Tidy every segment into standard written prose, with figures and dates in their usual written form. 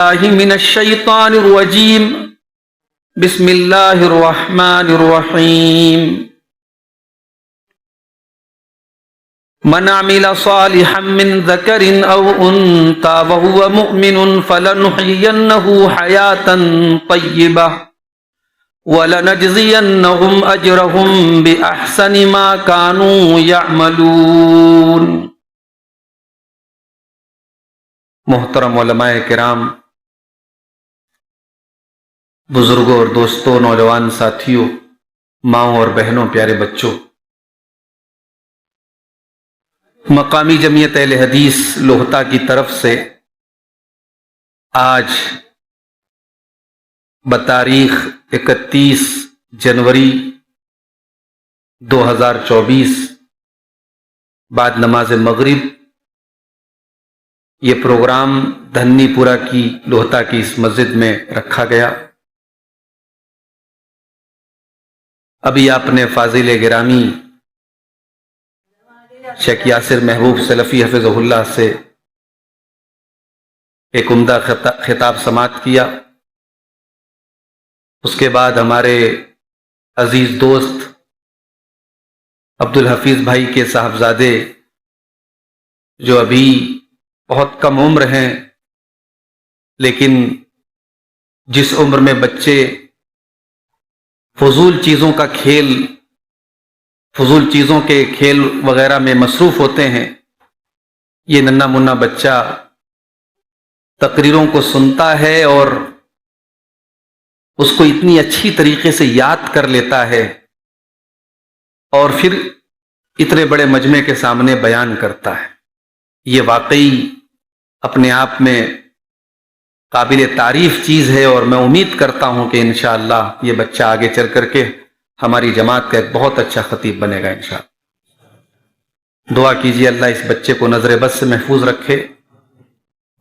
من الشیطان الرجیم بسم اللہ الرحمن الرحیم من عمل صالحا من ذکر او انثى وهو مؤمن فلنحيينه حياة طیبہ وَلَنَجْزِيَنَّهُمْ أَجْرَهُمْ بِأَحْسَنِ مَا كَانُوا يَعْمَلُونَ۔ محترم علماء کرام، بزرگوں اور دوستوں، نوجوان ساتھیوں، ماؤں اور بہنوں، پیارے بچوں، مقامی جمعیت اہل حدیث لوہتا کی طرف سے آج بتاریخ 31 جنوری 2024 بعد نماز مغرب یہ پروگرام دھنی پورہ کی لوہتا کی اس مسجد میں رکھا گیا۔ ابھی آپ نے فاضل گرامی شیخ یاسر محبوب سلفی حفظہ اللہ سے ایک عمدہ خطاب سماعت کیا۔ اس کے بعد ہمارے عزیز دوست عبدالحفیظ بھائی کے صاحبزادے جو ابھی بہت کم عمر ہیں، لیکن جس عمر میں بچے فضول چیزوں کا کھیل، فضول چیزوں کے کھیل وغیرہ میں مصروف ہوتے ہیں، یہ ننھا منا بچہ تقریروں کو سنتا ہے اور اس کو اتنی اچھی طریقے سے یاد کر لیتا ہے اور پھر اتنے بڑے مجمع کے سامنے بیان کرتا ہے۔ یہ واقعی اپنے آپ میں قابل تعریف چیز ہے، اور میں امید کرتا ہوں کہ انشاءاللہ یہ بچہ آگے چل کر کے ہماری جماعت کا ایک بہت اچھا خطیب بنے گا انشاءاللہ۔ دعا کیجیے اللہ اس بچے کو نظر بد سے محفوظ رکھے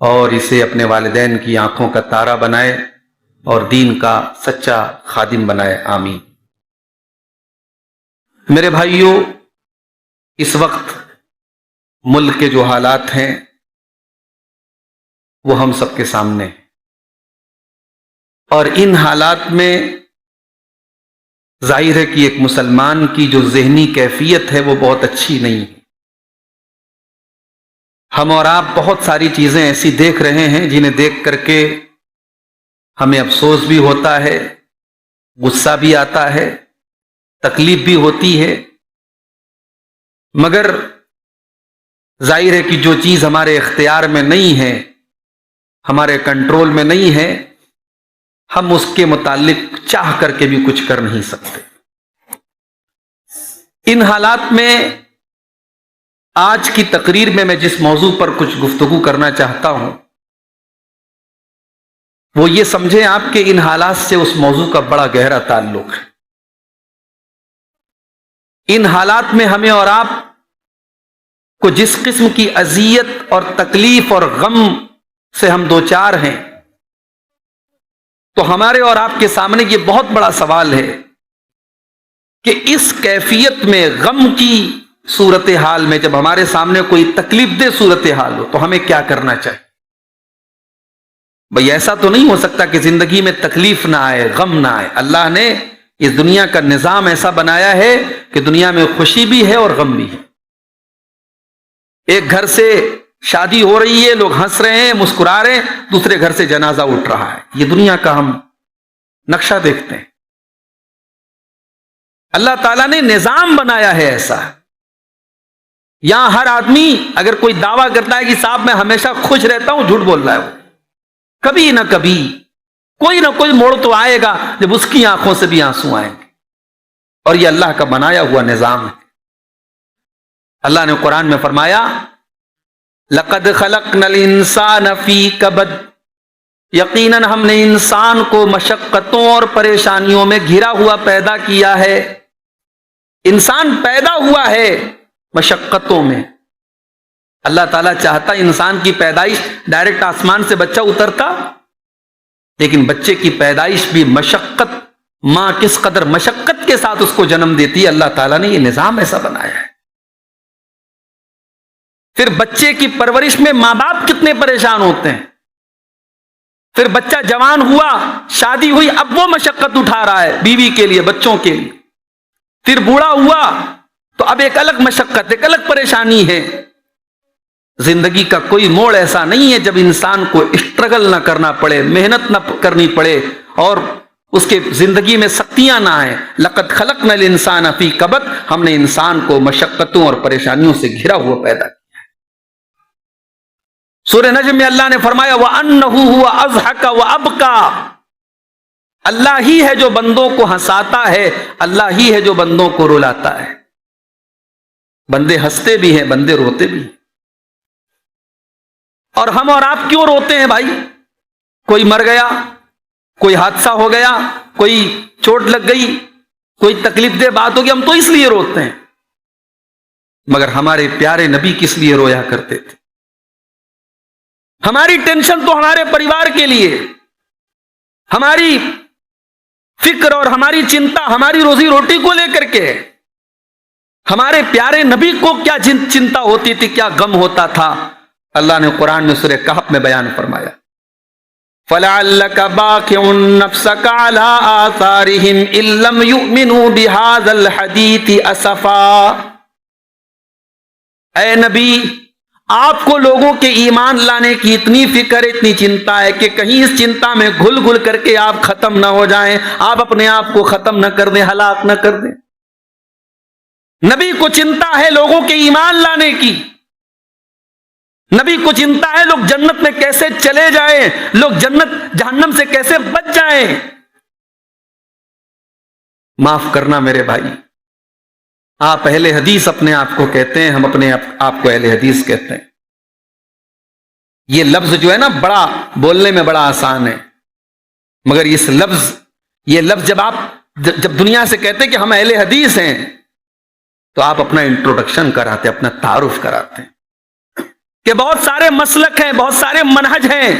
اور اسے اپنے والدین کی آنکھوں کا تارا بنائے اور دین کا سچا خادم بنائے، آمین۔ میرے بھائیوں، اس وقت ملک کے جو حالات ہیں وہ ہم سب کے سامنے ہیں، اور ان حالات میں ظاہر ہے کہ ایک مسلمان کی جو ذہنی کیفیت ہے وہ بہت اچھی نہیں ہے۔ ہم اور آپ بہت ساری چیزیں ایسی دیکھ رہے ہیں جنہیں دیکھ کر کے ہمیں افسوس بھی ہوتا ہے، غصہ بھی آتا ہے، تکلیف بھی ہوتی ہے، مگر ظاہر ہے کہ جو چیز ہمارے اختیار میں نہیں ہے، ہمارے کنٹرول میں نہیں ہے، ہم اس کے متعلق چاہ کر کے بھی کچھ کر نہیں سکتے۔ ان حالات میں آج کی تقریر میں جس موضوع پر کچھ گفتگو کرنا چاہتا ہوں وہ یہ سمجھیں آپ کہ ان حالات سے اس موضوع کا بڑا گہرا تعلق ہے۔ ان حالات میں ہمیں اور آپ کو جس قسم کی اذیت اور تکلیف اور غم سے ہم دوچار ہیں، تو ہمارے اور آپ کے سامنے یہ بہت بڑا سوال ہے کہ اس کیفیت میں، غم کی صورتحال میں، جب ہمارے سامنے کوئی تکلیف دہ صورتحال ہو تو ہمیں کیا کرنا چاہیے؟ بھئی ایسا تو نہیں ہو سکتا کہ زندگی میں تکلیف نہ آئے، غم نہ آئے۔ اللہ نے اس دنیا کا نظام ایسا بنایا ہے کہ دنیا میں خوشی بھی ہے اور غم بھی ہے۔ ایک گھر سے شادی ہو رہی ہے، لوگ ہنس رہے ہیں، مسکرا رہے ہیں، دوسرے گھر سے جنازہ اٹھ رہا ہے۔ یہ دنیا کا ہم نقشہ دیکھتے ہیں۔ اللہ تعالیٰ نے نظام بنایا ہے ایسا، یہاں ہر آدمی اگر کوئی دعویٰ کرتا ہے کہ صاحب میں ہمیشہ خوش رہتا ہوں، جھوٹ بول رہا ہے وہ۔ کبھی نہ کبھی کوئی نہ کوئی موڑ تو آئے گا جب اس کی آنکھوں سے بھی آنسو آئیں گے، اور یہ اللہ کا بنایا ہوا نظام ہے۔ اللہ نے قرآن میں فرمایا لَقَدْ خَلَقْنَا الْإِنسَانَ فِي كَبَدٍ، یقیناً ہم نے انسان کو مشقتوں اور پریشانیوں میں گھرا ہوا پیدا کیا ہے۔ انسان پیدا ہوا ہے مشقتوں میں۔ اللہ تعالیٰ چاہتا انسان کی پیدائش ڈائریکٹ آسمان سے بچہ اترتا، لیکن بچے کی پیدائش بھی مشقت، ماں کس قدر مشقت کے ساتھ اس کو جنم دیتی ہے، اللہ تعالیٰ نے یہ نظام ایسا بنایا ہے۔ پھر بچے کی پرورش میں ماں باپ کتنے پریشان ہوتے ہیں، پھر بچہ جوان ہوا، شادی ہوئی، اب وہ مشقت اٹھا رہا ہے بیوی کے لیے، بچوں کے لیے. پھر بوڑھا ہوا تو اب ایک الگ مشقت، ایک الگ پریشانی ہے. زندگی کا کوئی موڑ ایسا نہیں ہے جب انسان کو اسٹرگل نہ کرنا پڑے، محنت نہ کرنی پڑے اور اس کے زندگی میں سختیاں نہ آئیں. لقد خلقنا الانسان فی کبد، ہم نے انسان کو مشقتوں اور پریشانیوں سے گھرا ہوا پیدا کیا. سورہ نجم میں اللہ نے فرمایا وَأَنَّهُ هُوَ أَضْحَكَ وَأَبْكَى، اللہ ہی ہے جو بندوں کو ہنساتا ہے، اللہ ہی ہے جو بندوں کو رلاتا ہے. بندے ہنستے بھی ہیں، بندے روتے بھی ہیں. اور ہم اور آپ کیوں روتے ہیں بھائی؟ کوئی مر گیا، کوئی حادثہ ہو گیا، کوئی چوٹ لگ گئی، کوئی تکلیف دہ بات ہوگی، ہم تو اس لیے روتے ہیں. مگر ہمارے پیارے نبی کس لیے رویا کرتے تھے؟ ہماری ٹینشن تو ہمارے پریوار کے لیے، ہماری فکر اور ہماری چنتا ہماری روزی روٹی کو لے کر کے. ہمارے پیارے نبی کو کیا چنتا ہوتی تھی، کیا غم ہوتا تھا؟ اللہ نے قرآن میں سورہ کہف میں بیان فرمایا فَلَعَلَّكَ بَاخِعٌ نَفْسَكَ عَلَىٰ آثَارِهِمْ إِن لَّمْ يُؤْمِنُوا بِهَٰذَا الْحَدِيثِ أَسَفًا. اے نبی، آپ کو لوگوں کے ایمان لانے کی اتنی فکر، اتنی چنتا ہے کہ کہیں اس چنتا میں گھل گھل کر کے آپ ختم نہ ہو جائیں، آپ اپنے آپ کو ختم نہ کر دیں، ہلاک نہ کر دیں. نبی کو چنتا ہے لوگوں کے ایمان لانے کی. نبی کو چنتا ہے لوگ جنت میں کیسے چلے جائیں، لوگ جہنم سے کیسے بچ جائیں. معاف کرنا میرے بھائی، آپ اہل حدیث اپنے آپ کو کہتے ہیں، ہم اپنے آپ کو اہل حدیث کہتے ہیں. یہ لفظ جو ہے نا بڑا بولنے میں بڑا آسان ہے، مگر یہ لفظ جب دنیا سے کہتے ہیں کہ ہم اہل حدیث ہیں تو آپ اپنا انٹروڈکشن کراتے، اپنا تعارف کراتے ہیں کہ بہت سارے مسلک ہیں، بہت سارے منہج ہیں،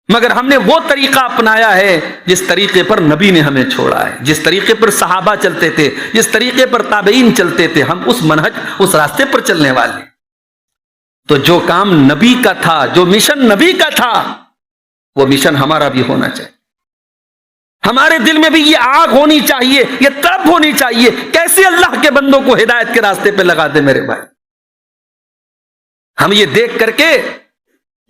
مگر ہم نے وہ طریقہ اپنایا ہے جس طریقے پر نبی نے ہمیں چھوڑا ہے، جس طریقے پر صحابہ چلتے تھے، جس طریقے پر تابعین چلتے تھے. ہم اس منہج، اس راستے پر چلنے والے. تو جو کام نبی کا تھا، جو مشن نبی کا تھا، وہ مشن ہمارا بھی ہونا چاہیے. ہمارے دل میں بھی یہ آگ ہونی چاہیے، یہ تڑپ ہونی چاہیے. کیسے اللہ کے بندوں کو ہدایت کے راستے پہ لگا دے میرے بھائی. ہم یہ دیکھ کر کے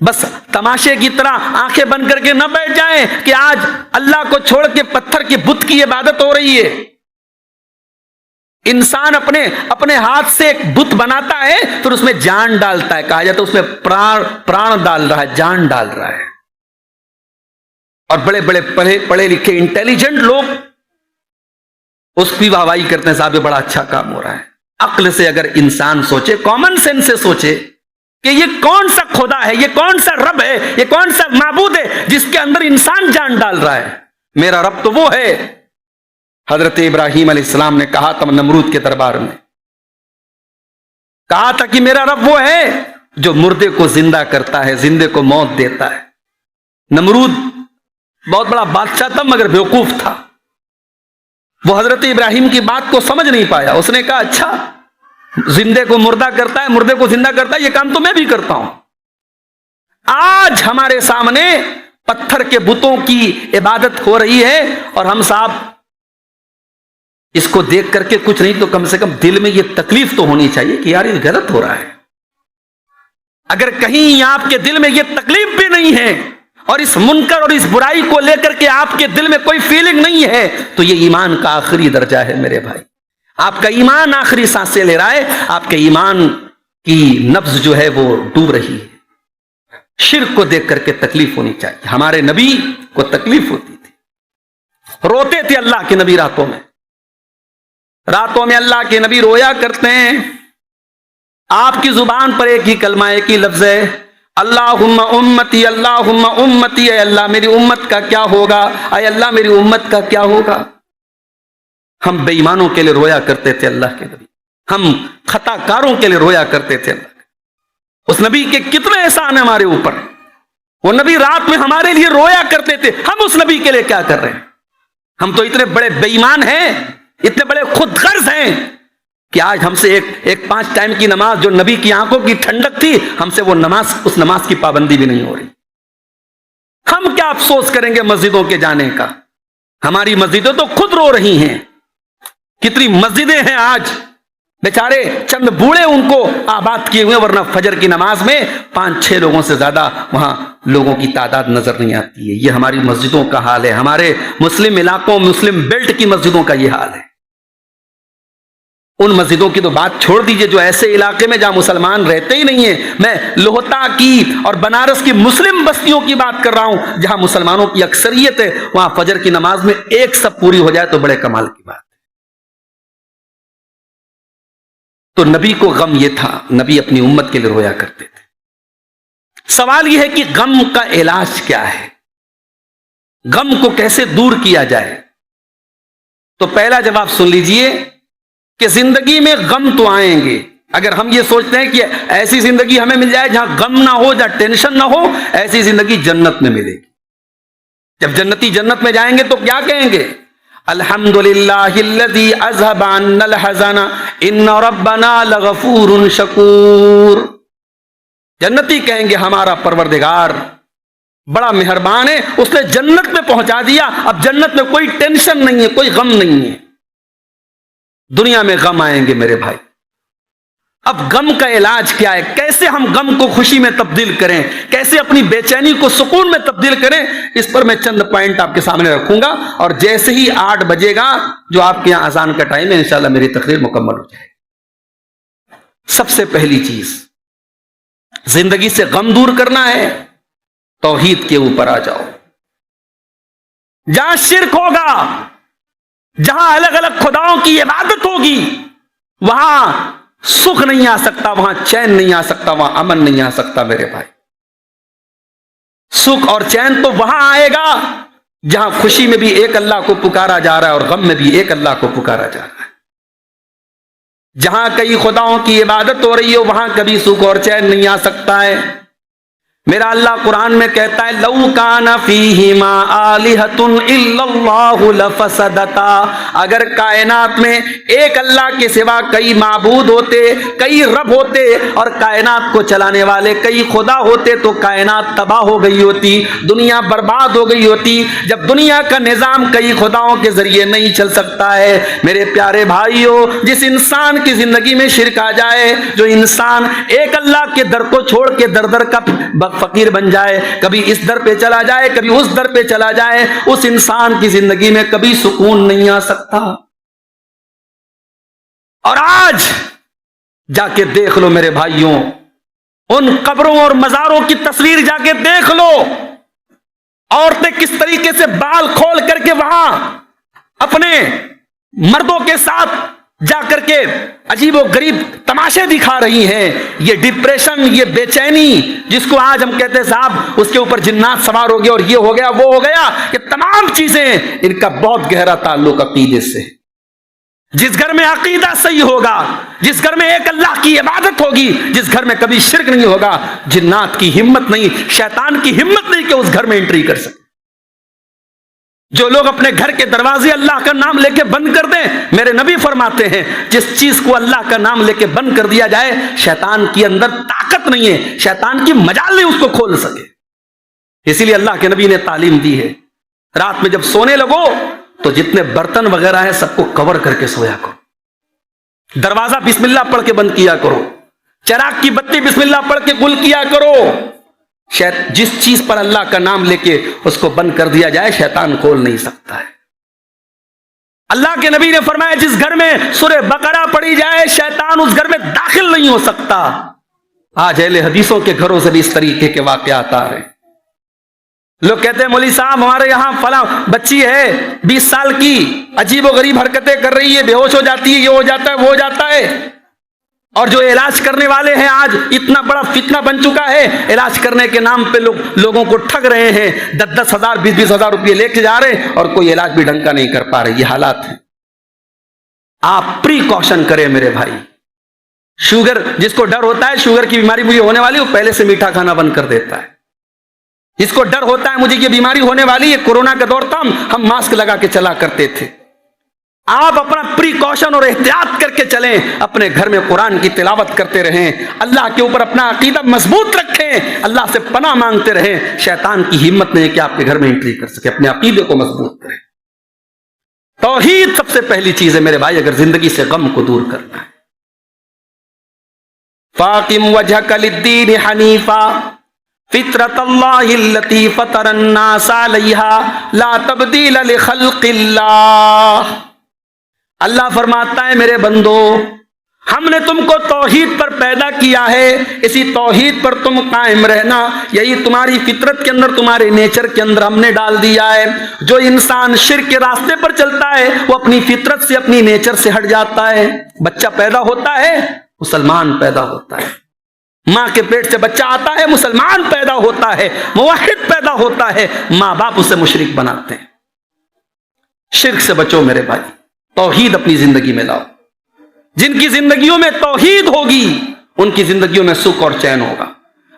بس تماشے کی طرح آنکھیں بند کر کے نہ بیٹھ جائیں کہ آج اللہ کو چھوڑ کے پتھر کے بت کی عبادت ہو رہی ہے. انسان اپنے ہاتھ سے ایک بت بناتا ہے، پھر اس میں جان ڈالتا ہے. کہا جاتا ہے اس میں پران ڈال رہا ہے، جان ڈال رہا ہے. اور بڑے بڑے پڑھے لکھے انٹیلیجنٹ لوگ اس کی واہوائی کرتے ہیں، صاحب بڑا اچھا کام ہو رہا ہے. عقل سے اگر انسان سوچے، کامن سینس سے سوچے کہ یہ کون سا خدا ہے، یہ کون سا رب ہے، یہ کون سا معبود ہے جس کے اندر انسان جان ڈال رہا ہے. میرا رب تو وہ ہے. حضرت ابراہیم علیہ السلام نے کہا تھا نمرود کے دربار میں، کہا تھا کہ میرا رب وہ ہے جو مردے کو زندہ کرتا ہے، زندے کو موت دیتا ہے. نمرود بہت بڑا بادشاہ تھا مگر بیوقوف تھا. وہ حضرت ابراہیم کی بات کو سمجھ نہیں پایا. اس نے کہا اچھا، زندے کو مردہ کرتا ہے، مردے کو زندہ کرتا ہے، یہ کام تو میں بھی کرتا ہوں. آج ہمارے سامنے پتھر کے بتوں کی عبادت ہو رہی ہے اور ہم صاحب اس کو دیکھ کر کے کچھ نہیں تو کم سے کم دل میں یہ تکلیف تو ہونی چاہیے کہ یار یہ غلط ہو رہا ہے. اگر کہیں آپ کے دل میں یہ تکلیف بھی نہیں ہے اور اس منکر اور اس برائی کو لے کر کے آپ کے دل میں کوئی فیلنگ نہیں ہے تو یہ ایمان کا آخری درجہ ہے میرے بھائی. آپ کا ایمان آخری سانسیں لے رہا ہے، آپ کے ایمان کی نبض جو ہے وہ ڈوب رہی ہے. شرک کو دیکھ کر کے تکلیف ہونی چاہیے. ہمارے نبی کو تکلیف ہوتی تھی، روتے تھے اللہ کے نبی. راتوں میں اللہ کے نبی رویا کرتے ہیں. آپ کی زبان پر ایک ہی کلمہ، ایک ہی لفظ ہے، اللہم امتی، اللہم امتی. اے اللہ میری امت کا کیا ہوگا، اے اللہ میری امت کا کیا ہوگا. ہم بے ایمانوں کے لیے رویا کرتے تھے اللہ کے نبی، ہم خطا کاروں کے لیے رویا کرتے تھے اللہ. اس نبی کے کتنے احسان ہیں ہمارے اوپر. وہ نبی رات میں ہمارے لیے رویا کرتے تھے. ہم اس نبی کے لیے کیا کر رہے ہیں؟ ہم تو اتنے بڑے بے ایمان ہیں، اتنے بڑے خود غرض ہیں کہ آج ہم سے ایک 5 ٹائم کی نماز جو نبی کی آنکھوں کی ٹھنڈک تھی، ہم سے وہ نماز، اس نماز کی پابندی بھی نہیں ہو رہی. ہم کیا افسوس کریں گے مسجدوں کے جانے کا؟ ہماری مسجدیں تو خود رو رہی ہیں. کتنی مسجدیں ہیں آج بیچارے چند بوڑھے ان کو آباد کیے ہوئے، ورنہ فجر کی نماز میں 5-6 لوگوں سے زیادہ وہاں لوگوں کی تعداد نظر نہیں آتی ہے. یہ ہماری مسجدوں کا حال ہے. ہمارے مسلم علاقوں، مسلم بیلٹ کی مسجدوں کا یہ حال ہے. ان مسجدوں کی تو بات چھوڑ دیجئے جو ایسے علاقے میں جہاں مسلمان رہتے ہی نہیں ہیں. میں لوہتا کی اور بنارس کی مسلم بستیوں کی بات کر رہا ہوں جہاں مسلمانوں کی اکثریت ہے. وہاں فجر کی نماز میں ایک سب پوری ہو جائے تو بڑے کمال کی بات ہے. تو نبی کو غم یہ تھا، نبی اپنی امت کے لیے رویا کرتے تھے. سوال یہ ہے کہ غم کا علاج کیا ہے، غم کو کیسے دور کیا جائے؟ تو پہلا جواب سن لیجئے کہ زندگی میں غم تو آئیں گے. اگر ہم یہ سوچتے ہیں کہ ایسی زندگی ہمیں مل جائے جہاں غم نہ ہو، جہاں ٹینشن نہ ہو، ایسی زندگی جنت میں ملے گی. جب جنتی جنت میں جائیں گے تو کیا کہیں گے؟ الحمدللہ الذی اذھب عنا الحزن ان ربنا لغفور شکور. جنتی کہیں گے ہمارا پروردگار بڑا مہربان ہے، اس نے جنت میں پہنچا دیا. اب جنت میں کوئی ٹینشن نہیں ہے، کوئی غم نہیں ہے. دنیا میں غم آئیں گے میرے بھائی. اب غم کا علاج کیا ہے؟ کیسے ہم غم کو خوشی میں تبدیل کریں، کیسے اپنی بے چینی کو سکون میں تبدیل کریں؟ اس پر میں چند پوائنٹ آپ کے سامنے رکھوں گا، اور جیسے ہی 8 بجے گا جو آپ کے یہاں اذان کا ٹائم ہے، انشاءاللہ میری تقریر مکمل ہو جائے گی. سب سے پہلی چیز، زندگی سے غم دور کرنا ہے، توحید کے اوپر آ جاؤ. جہاں شرک ہوگا، جہاں الگ الگ خداؤں کی عبادت ہوگی، وہاں سکھ نہیں آ سکتا، وہاں چین نہیں آ سکتا، وہاں امن نہیں آ سکتا میرے بھائی. سکھ اور چین تو وہاں آئے گا جہاں خوشی میں بھی ایک اللہ کو پکارا جا رہا ہے اور غم میں بھی ایک اللہ کو پکارا جا رہا ہے. جہاں کئی خداؤں کی عبادت ہو رہی ہو وہاں کبھی سکھ اور چین نہیں آ سکتا ہے. میرا اللہ قرآن میں کہتا ہے لو کان فیہما آلہۃ الا اللہ لفسدتا. اگر کائنات میں ایک اللہ کے سوا کئی معبود ہوتے، کئی رب ہوتے اور کائنات کو چلانے والے کئی خدا ہوتے تو کائنات تباہ ہو گئی ہوتی، دنیا برباد ہو گئی ہوتی. جب دنیا کا نظام کئی خداؤں کے ذریعے نہیں چل سکتا ہے میرے پیارے بھائیوں، جس انسان کی زندگی میں شرک آ جائے، جو انسان ایک اللہ کے در کو چھوڑ کے در در کا فقیر بن جائے، کبھی اس در پہ چلا جائے کبھی اس در پہ چلا جائے، اس انسان کی زندگی میں کبھی سکون نہیں آ سکتا. اور آج جا کے دیکھ لو میرے بھائیوں، ان قبروں اور مزاروں کی تصویر جا کے دیکھ لو. عورتیں کس طریقے سے بال کھول کر کے وہاں اپنے مردوں کے ساتھ جا کر کے عجیب و غریب تماشے دکھا رہی ہیں. یہ ڈپریشن، یہ بے چینی جس کو آج ہم کہتے ہیں صاحب اس کے اوپر جنات سوار ہو گیا اور یہ ہو گیا وہ ہو گیا، یہ تمام چیزیں ان کا بہت گہرا تعلق عقیدے سے. جس گھر میں عقیدہ صحیح ہوگا، جس گھر میں ایک اللہ کی عبادت ہوگی، جس گھر میں کبھی شرک نہیں ہوگا، جنات کی ہمت نہیں، شیطان کی ہمت نہیں کہ اس گھر میں انٹری کر سکے. جو لوگ اپنے گھر کے دروازے اللہ کا نام لے کے بند کر دیں، میرے نبی فرماتے ہیں جس چیز کو اللہ کا نام لے کے بند کر دیا جائے شیطان کی اندر طاقت نہیں ہے، شیطان کی مجال نہیں اس کو کھول سکے. اسی لیے اللہ کے نبی نے تعلیم دی ہے رات میں جب سونے لگو تو جتنے برتن وغیرہ ہیں سب کو کور کر کے سویا کرو، دروازہ بسم اللہ پڑھ کے بند کیا کرو، چراغ کی بتی بسم اللہ پڑھ کے گل کیا کرو. جس چیز پر اللہ کا نام لے کے اس کو بند کر دیا جائے شیطان کھول نہیں سکتا ہے. اللہ کے نبی نے فرمایا جس گھر میں سورہ بقرہ پڑھی جائے شیطان اس گھر میں داخل نہیں ہو سکتا. آج اہل حدیثوں کے گھروں سے بھی اس طریقے کے واقعات آ رہے ہیں. لوگ کہتے ہیں مولوی صاحب ہمارے یہاں فلاں بچی ہے 20 سال کی، عجیب و غریب حرکتیں کر رہی ہے، بے ہوش ہو جاتی ہے، یہ ہو جاتا ہے وہ ہو جاتا ہے. اور جو علاج کرنے والے ہیں آج اتنا بڑا فتنہ بن چکا ہے، علاج کرنے کے نام پہ لوگوں کو ٹھگ رہے ہیں، 10-10 ہزار 20-20 ہزار روپئے لے کے جا رہے ہیں اور کوئی علاج بھی ڈھنگ کا نہیں کر پا رہے. یہ حالات ہیں. آپ پریکاشن کریں میرے بھائی. شوگر جس کو ڈر ہوتا ہے شوگر کی بیماری مجھے ہونے والی وہ پہلے سے میٹھا کھانا بند کر دیتا ہے. جس کو ڈر ہوتا ہے مجھے یہ بیماری ہونے والی ہے، کورونا کا دور تھا ہم ماسک لگا کے چلا کرتے تھے. آپ اپنا پریکاشن اور احتیاط کر کے چلیں، اپنے گھر میں قرآن کی تلاوت کرتے رہیں، اللہ کے اوپر اپنا عقیدہ مضبوط رکھیں، اللہ سے پناہ مانگتے رہیں۔ شیطان کی ہمت نہیں کہ آپ کے گھر میں انٹری کر سکے۔ اپنے عقیدے کو مضبوط کریں۔ توحید سب سے پہلی چیز ہے میرے بھائی، اگر زندگی سے غم کو دور کرنا ہے۔ فاقم وجہک للدین حنیفا فطرت اللہ التی فطر الناس علیہا لا تبدیل لخلق اللہ۔ اللہ فرماتا ہے میرے بندو، ہم نے تم کو توحید پر پیدا کیا ہے، اسی توحید پر تم قائم رہنا، یہی تمہاری فطرت کے اندر، تمہارے نیچر کے اندر ہم نے ڈال دیا ہے۔ جو انسان شرک کے راستے پر چلتا ہے وہ اپنی فطرت سے، اپنی نیچر سے ہٹ جاتا ہے۔ بچہ پیدا ہوتا ہے مسلمان پیدا ہوتا ہے، ماں کے پیٹ سے بچہ آتا ہے مسلمان پیدا ہوتا ہے، موحد پیدا ہوتا ہے، ماں باپ اسے مشرک بناتے ہیں۔ شرک سے بچو میرے بھائی، توحید اپنی زندگی میں لاؤ۔ جن کی زندگیوں میں توحید ہوگی ان کی زندگیوں میں سکھ اور چین ہوگا۔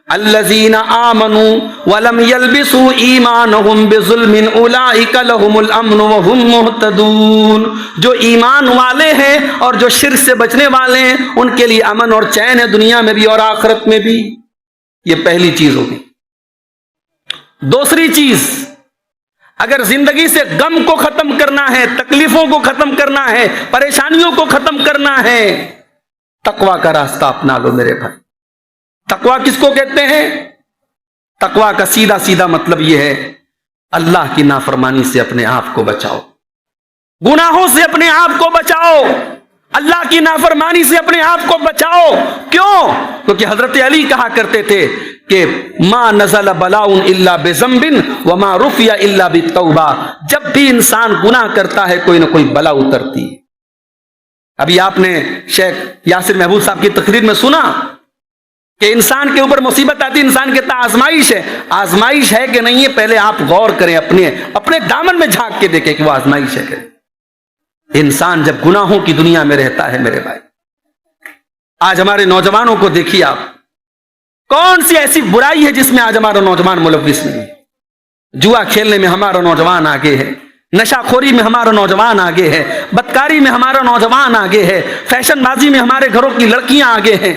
الذین آمنوا ولم یلبسوا ایمانہم بظلم اولئک لہم الامن وہم مہتدون۔ جو ایمان والے ہیں اور جو شرک سے بچنے والے ہیں ان کے لیے امن اور چین ہے، دنیا میں بھی اور آخرت میں بھی۔ یہ پہلی چیز ہوگی۔ دوسری چیز، اگر زندگی سے غم کو ختم کرنا ہے، تکلیفوں کو ختم کرنا ہے، پریشانیوں کو ختم کرنا ہے، تقویٰ کا راستہ اپنا لو میرے بھائی۔ تقویٰ کس کو کہتے ہیں؟ تقویٰ کا سیدھا سیدھا مطلب یہ ہے، اللہ کی نافرمانی سے اپنے آپ کو بچاؤ، گناہوں سے اپنے آپ کو بچاؤ، اللہ کی نافرمانی سے اپنے آپ کو بچاؤ۔ کیوں؟ کیونکہ حضرت علی کہا کرتے تھے کہ ما نزل بلاء الا بذنب وما رفع الا بالتوبہ۔ جب بھی انسان گناہ کرتا ہے کوئی نہ کوئی بلا اترتی ہے۔ ابھی آپ نے شیخ یاسر محبوب صاحب کی تقریر میں سنا کہ انسان کے اوپر مصیبت آتی ہے، انسان کہتا ہے آزمائش ہے۔ آزمائش ہے کہ نہیں ہے پہلے آپ غور کریں، اپنے دامن میں جھانک کے دیکھیں کہ وہ آزمائش ہے کہ نہیں۔ انسان جب گناہوں کی دنیا میں رہتا ہے میرے بھائی، آج ہمارے نوجوانوں کو دیکھیے آپ، کون سی ایسی برائی ہے جس میں آج ہمارا نوجوان ملوث نہیں ہے؟ جوا کھیلنے میں ہمارا نوجوان آگے ہے، نشہ خوری میں ہمارا نوجوان آگے ہے، بدکاری میں ہمارا نوجوان آگے ہے، فیشن بازی میں ہمارے گھروں کی لڑکیاں آگے ہیں،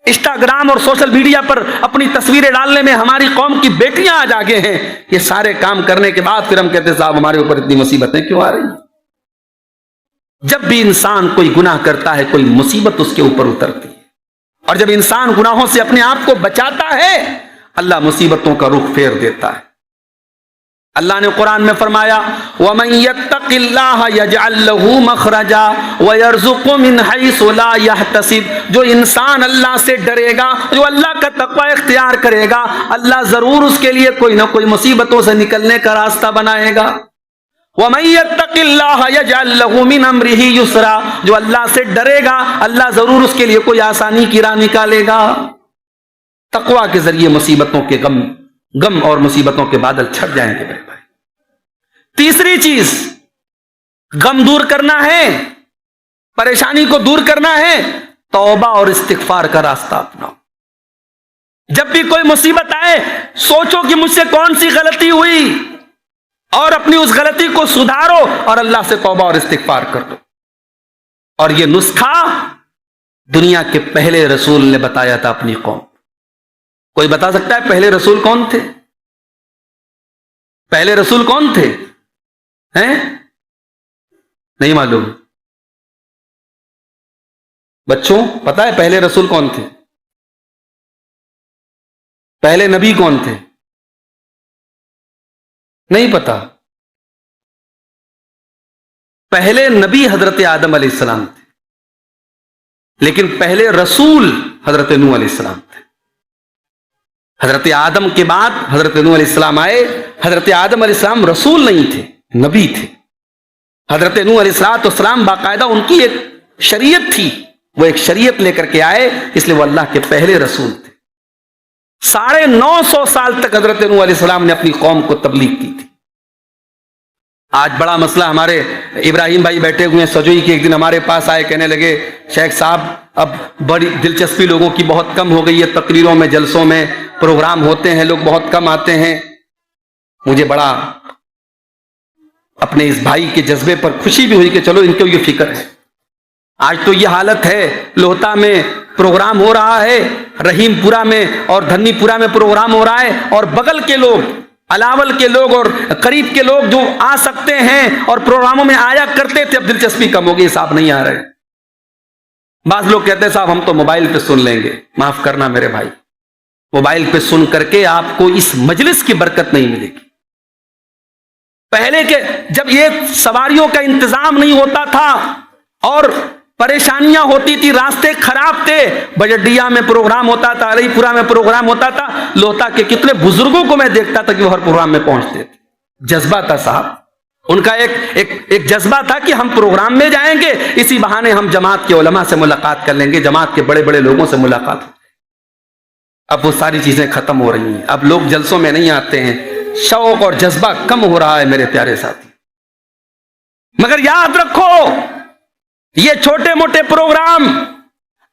انسٹاگرام اور سوشل میڈیا پر اپنی تصویریں ڈالنے میں ہماری قوم کی بیٹیاں آج آگے ہیں۔ یہ سارے کام کرنے کے بعد پھر ہم کہتے ہیں صاحب ہمارے اوپر اتنی مصیبتیں کیوں آ رہی ہیں؟ جب بھی انسان کوئی گناہ کرتا ہے کوئی مصیبت اس کے اوپر اترتی ہے، اور جب انسان گناہوں سے اپنے آپ کو بچاتا ہے اللہ مصیبتوں کا رخ پھیر دیتا ہے۔ اللہ نے قرآن میں فرمایا وَمَن يَتَّقِ اللَّهَ يَجْعَل لَّهُ مَخْرَجًا وَيَرْزُقْهُ مِنْ حَيْثُ لَا يَحْتَسِبُ۔ جو انسان اللہ سے ڈرے گا، جو اللہ کا تقوی اختیار کرے گا، اللہ ضرور اس کے لیے کوئی نہ کوئی مصیبتوں سے نکلنے کا راستہ بنائے گا۔ وَمَن يَتَّقِ اللَّهَ يَجْعَل لَّهُ مِنْ أَمْرِهِ يُسْرًا۔ جو اللہ سے ڈرے گا اللہ ضرور اس کے لیے کوئی آسانی کی راہ نکالے گا۔ تقوی کے ذریعے مصیبتوں کے غم اور مصیبتوں کے بادل چھٹ جائیں گے میرے بھائی۔ تیسری چیز، غم دور کرنا ہے، پریشانی کو دور کرنا ہے، توبہ اور استغفار کا راستہ اپناؤ۔ جب بھی کوئی مصیبت آئے سوچو کہ مجھ سے کون سی غلطی ہوئی اور اپنی اس غلطی کو سدھارو اور اللہ سے توبہ اور استغفار کر دو۔ اور یہ نسخہ دنیا کے پہلے رسول نے بتایا تھا اپنی قوم۔ کوئی بتا سکتا ہے پہلے رسول کون تھے؟ پہلے رسول کون تھے؟ ہیں؟ نہیں معلوم؟ بچوں پتا ہے پہلے رسول کون تھے؟ پہلے نبی کون تھے؟ نہیں پتا؟ پہلے نبی حضرت آدم علیہ السلام تھے، لیکن پہلے رسول حضرت نوح علیہ السلام تھے۔ حضرت آدم کے بعد حضرت نوح علیہ السلام آئے۔ حضرت آدم علیہ السلام رسول نہیں تھے، نبی تھے۔ حضرت نوح علیہ السلام باقاعدہ ان کی ایک شریعت تھی، وہ ایک شریعت لے کر کے آئے، اس لیے وہ اللہ کے پہلے رسول تھے۔ 950 سال تک حضرت نوح علیہ السلام نے اپنی قوم کو تبلیغ کی تھی۔ آج بڑا مسئلہ، ہمارے ابراہیم بھائی بیٹھے ہوئے ہیں سجوئی کے، ایک دن ہمارے پاس آئے، کہنے لگے شیخ صاحب اب بڑی دلچسپی لوگوں کی بہت کم ہو گئی ہے، تقریروں میں جلسوں میں پروگرام ہوتے ہیں لوگ بہت کم آتے ہیں، مجھے بڑا اپنے اس بھائی کے جذبے پر خوشی بھی ہوئی کہ چلو ان کو یہ فکر ہے. آج تو یہ حالت ہے، لوہتا میں پروگرام ہو رہا ہے، رحیم پورہ میں اور دھنی پورہ میں پروگرام ہو رہا ہے، اور بغل کے لوگ، علاول کے لوگ اور قریب کے لوگ جو آ سکتے ہیں اور پروگراموں میں آیا کرتے تھے، اب دلچسپی کم ہو گئی، صاحب نہیں آ رہے. بعض لوگ کہتے ہیں صاحب ہم تو موبائل پہ سن لیں گے. معاف کرنا میرے بھائی، موبائل پہ سن کر کے آپ کو اس مجلس کی برکت نہیں ملے گی. پہلے کے جب یہ سواریوں کا انتظام نہیں ہوتا تھا اور پریشانیاں ہوتی تھی، راستے خراب تھے، بجڈیا میں پروگرام ہوتا تھا، علی پورہ میں پروگرام ہوتا تھا، لوہتا کے کتنے بزرگوں کو میں دیکھتا تھا کہ وہ ہر پروگرام میں پہنچتے تھے. جذبہ تھا صاحب، ان کا ایک جذبہ تھا کہ ہم پروگرام میں جائیں گے، اسی بہانے ہم جماعت کے علماء سے ملاقات کر لیں گے، جماعت کے بڑے بڑے لوگوں سے ملاقات. اب وہ ساری چیزیں ختم ہو رہی ہیں، اب لوگ جلسوں میں نہیں آتے ہیں، شوق اور جذبہ کم ہو رہا ہے میرے پیارے ساتھی. مگر یاد رکھو، یہ چھوٹے موٹے پروگرام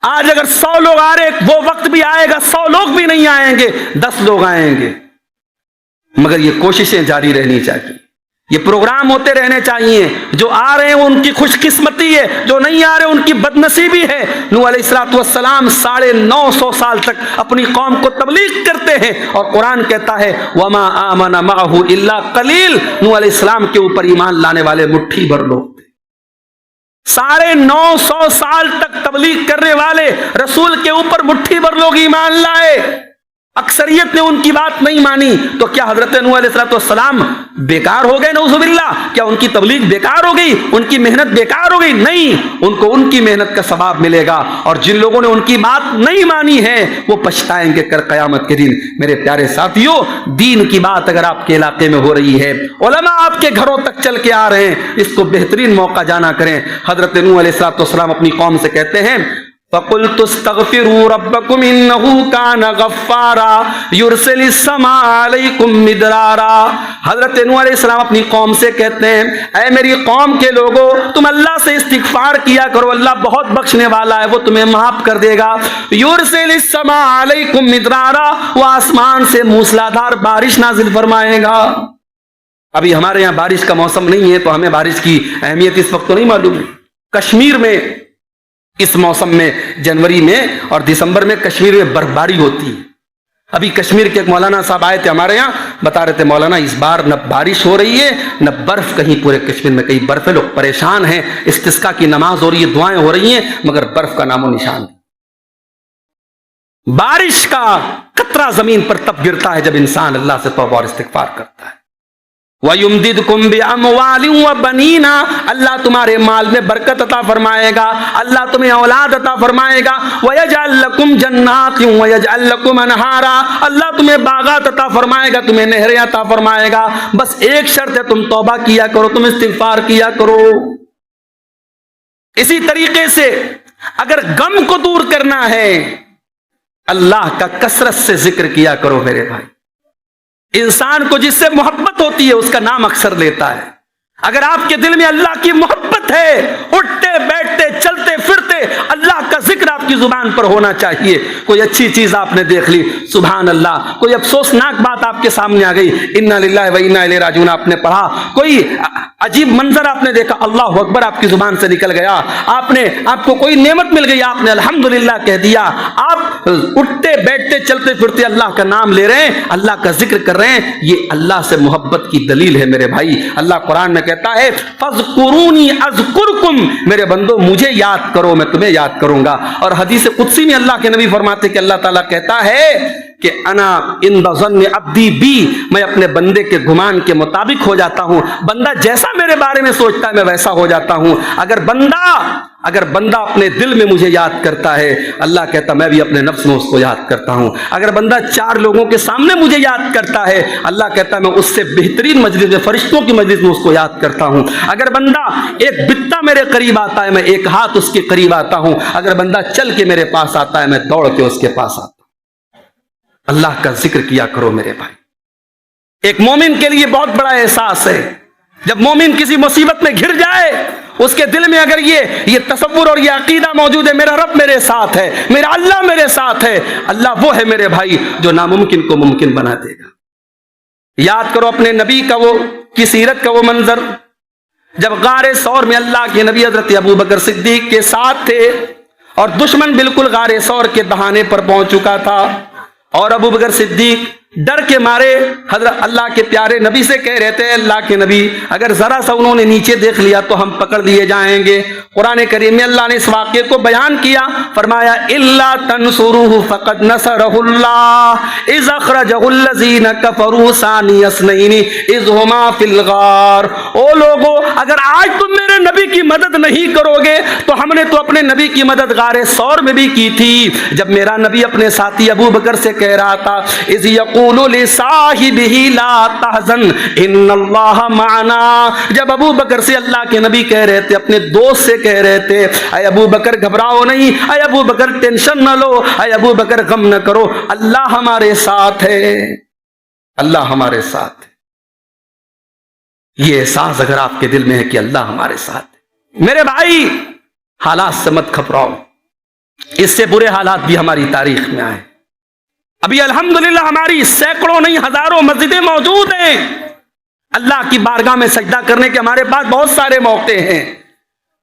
آج اگر 100 لوگ آ رہے، وہ وقت بھی آئے گا 100 لوگ بھی نہیں آئیں گے، 10 لوگ آئیں گے. مگر یہ کوششیں جاری رہنی چاہیے، یہ پروگرام ہوتے رہنے چاہیے. جو آ رہے ہیں ان کی خوش قسمتی ہے، جو نہیں آ رہے ان کی بد نصیبی ہے. نوح علیہ السلام 950 سال تک اپنی قوم کو تبلیغ کرتے ہیں، اور قرآن کہتا ہے وَمَا آمَنَ مَعَهُ إِلَّا قَلِيلٌ. نوح علیہ السلام کے اوپر ایمان لانے والے مٹھی بھر لوگ تھے. 950 سال تک تبلیغ کرنے والے رسول کے اوپر مٹھی بھر لوگ ایمان لائے، اکثریت نے ان کی بات نہیں مانی. تو کیا حضرت نوح علیہ السلام بیکار ہو گئے؟ نعوذ باللہ. کیا ان کی تبلیغ بیکار ہو گئی؟ ان کی محنت بیکار ہو گئی؟ نہیں، ان کو ان کی محنت کا ثواب ملے گا، اور جن لوگوں نے ان کی بات نہیں مانی ہے وہ پچھتائیں گے کر قیامت کے دن. میرے پیارے ساتھیوں، دین کی بات اگر آپ کے علاقے میں ہو رہی ہے، علماء آپ کے گھروں تک چل کے آ رہے ہیں، اس کو بہترین موقع جانا کریں. حضرت نوح علیہ السلام اپنی قوم سے کہتے ہیں فَقُلْتُ اسْتَغْفِرُوا رَبَّكُمْ إِنَّهُ كَانَ غَفَّارًا يُرْسِلِ السَّمَاءَ عَلَيْكُمْ مِدْرَارًا. حضرت نوح علیہ السلام اپنی قوم سے کہتے ہیں اے میری قوم کے لوگوں، تم اللہ سے استغفار کیا کرو، اللہ بہت بخشنے والا ہے، وہ تمہیں معاف کر دے گا. يُرْسِلِ السَّمَاءَ عَلَيْكُمْ مِدْرَارًا، وہ آسمان سے موسلادھار بارش نازل فرمائے گا. ابھی ہمارے یہاں بارش کا موسم نہیں ہے، تو ہمیں بارش کی اہمیت اس وقت تو نہیں معلوم ہے. کشمیر میں اس موسم میں جنوری میں اور دسمبر میں کشمیر میں برف باری ہوتی ہے. ابھی کشمیر کے ایک مولانا صاحب آئے تھے ہمارے یہاں، بتا رہے تھے مولانا اس بار نہ بارش ہو رہی ہے نہ برف کہیں پورے کشمیر میں، کہیں برف ہے، لوگ پریشان ہیں، استسقاء کی نماز ہو رہی ہے، دعائیں ہو رہی ہیں، مگر برف کا نام و نشان نہیں. بارش کا قطرہ زمین پر تب گرتا ہے جب انسان اللہ سے توبہ اور استغفار کرتا ہے. وَيُمْدِدْكُمْ بِأَمْوَالٍ وَبَنِينَ، اللہ تمہارے مال میں برکت عطا فرمائے گا، اللہ تمہیں اولاد عطا فرمائے گا. وَيَجْعَلْ لَكُمْ جَنَّاتٍ وَيَجْعَلْ لَكُمْ أَنْهَارًا، اللہ تمہیں باغات عطا فرمائے گا، تمہیں نہریں عطا فرمائے گا. بس ایک شرط ہے، تم توبہ کیا کرو، تم استغفار کیا کرو. اسی طریقے سے اگر غم کو دور کرنا ہے، اللہ کا کثرت سے ذکر کیا کرو میرے بھائی. انسان کو جس سے محبت ہوتی ہے اس کا نام اکثر لیتا ہے. اگر آپ کے دل میں اللہ کی محبت ہے، اٹھتے بیٹھتے چلتے پھرتے اللہ کا ذکر آپ کی زبان پر ہونا چاہیے. کوئی اچھی چیز آپ نے دیکھ لی سبحان اللہ، کوئی افسوسناک بات آپ کے سامنے آ گئی انا للہ و انا الیہ راجعون آپ نے پڑھا، کوئی عجیب منظر آپ نے دیکھا اللہ اکبر آپ کی زبان سے نکل گیا، آپ کو کوئی نعمت مل گئی آپ نے الحمدللہ کہہ دیا. آپ اٹھتے بیٹھتے چلتے پھرتے اللہ کا نام لے رہے ہیں، اللہ کا ذکر کر رہے ہیں، یہ اللہ سے محبت کی دلیل ہے میرے بھائی. اللہ قرآن میں کہتا ہے فَاذْكُرُونِي أَذْكُرْكُمْ، میرے بندو مجھے یاد کرو میں تمہیں یاد کروں گا. اور حدیث قدسی میں اللہ کے نبی فرماتے کہ اللہ تعالیٰ کہتا ہے کہ انا عند ظن عبدی بی، میں اپنے بندے کے گمان کے مطابق ہو جاتا ہوں. بندہ جیسا میرے بارے میں سوچتا ہے میں ویسا ہو جاتا ہوں. اگر بندہ اپنے دل میں مجھے یاد کرتا ہے، اللہ کہتا میں بھی اپنے نفس میں اس کو یاد کرتا ہوں. اگر بندہ 4 لوگوں کے سامنے مجھے یاد کرتا ہے، اللہ کہتا میں اس سے بہترین مجلس میں، فرشتوں کی مجلس میں اس کو یاد کرتا ہوں. اگر بندہ ایک بتا میرے قریب آتا ہے میں 1 ہاتھ اس کے قریب آتا ہوں. اگر بندہ چل کے میرے پاس آتا ہے میں دوڑ کے اس کے پاس آتا ہوں. اللہ کا ذکر کیا کرو میرے بھائی. ایک مومن کے لیے بہت بڑا احساس ہے جب مومن کسی مصیبت میں گھر جائے، اس کے دل میں اگر یہ تصور اور یہ عقیدہ موجود ہے میرا رب میرے ساتھ ہے، میرا اللہ میرے ساتھ ہے. اللہ وہ ہے میرے بھائی جو ناممکن کو ممکن بنا دے گا. یاد کرو اپنے نبی کا کی سیرت کا وہ منظر جب غار سور میں اللہ کے نبی حضرت ابو بکر صدیق کے ساتھ تھے اور دشمن بالکل غار سور کے دہانے پر پہنچ چکا تھا، اور ابو بکر صدیق ڈر کے مارے حضرت اللہ کے پیارے نبی سے کہہ رہے تھے، اللہ کے نبی اگر ذرا سا انہوں نے نیچے دیکھ لیا تو ہم پکڑ لیے جائیں گے۔ قرآن کریم میں اللہ نے اس واقعے کو بیان کیا، فرمایا الا تنصروه فقد نصره اللہ اذ اخرجه الذين كفروا ثاني اثنين اذ هما في الغار۔ او لوگو، اگر آج تم میرے نبی کی مدد نہیں کرو گے تو ہم نے تو اپنے نبی کی مدد غار سور میں بھی کی تھی، جب میرا نبی اپنے ساتھی ابو بکر سے کہہ رہا تھا اذ یقول لصاحبہ لا تحزن ان اللہ معنا، جب ابو بکر سے اللہ کے نبی کہہ رہے تھے، اپنے دوست سے کہہ رہے تھے، اے ابو بکر گھبراؤ نہیں، اے ابو بکر ٹینشن نہ لو، اے ابو بکر غم نہ کرو، اللہ ہمارے ساتھ ہے، اللہ ہمارے ساتھ ہے۔ یہ احساس اگر آپ کے دل میں ہے کہ اللہ ہمارے ساتھ ہے، میرے بھائی حالات سے مت گھبراؤ، اس سے برے حالات بھی ہماری تاریخ میں آئے۔ ابھی الحمدللہ ہماری سینکڑوں نہیں ہزاروں مسجدیں موجود ہیں، اللہ کی بارگاہ میں سجدہ کرنے کے ہمارے پاس بہت سارے موقع ہیں۔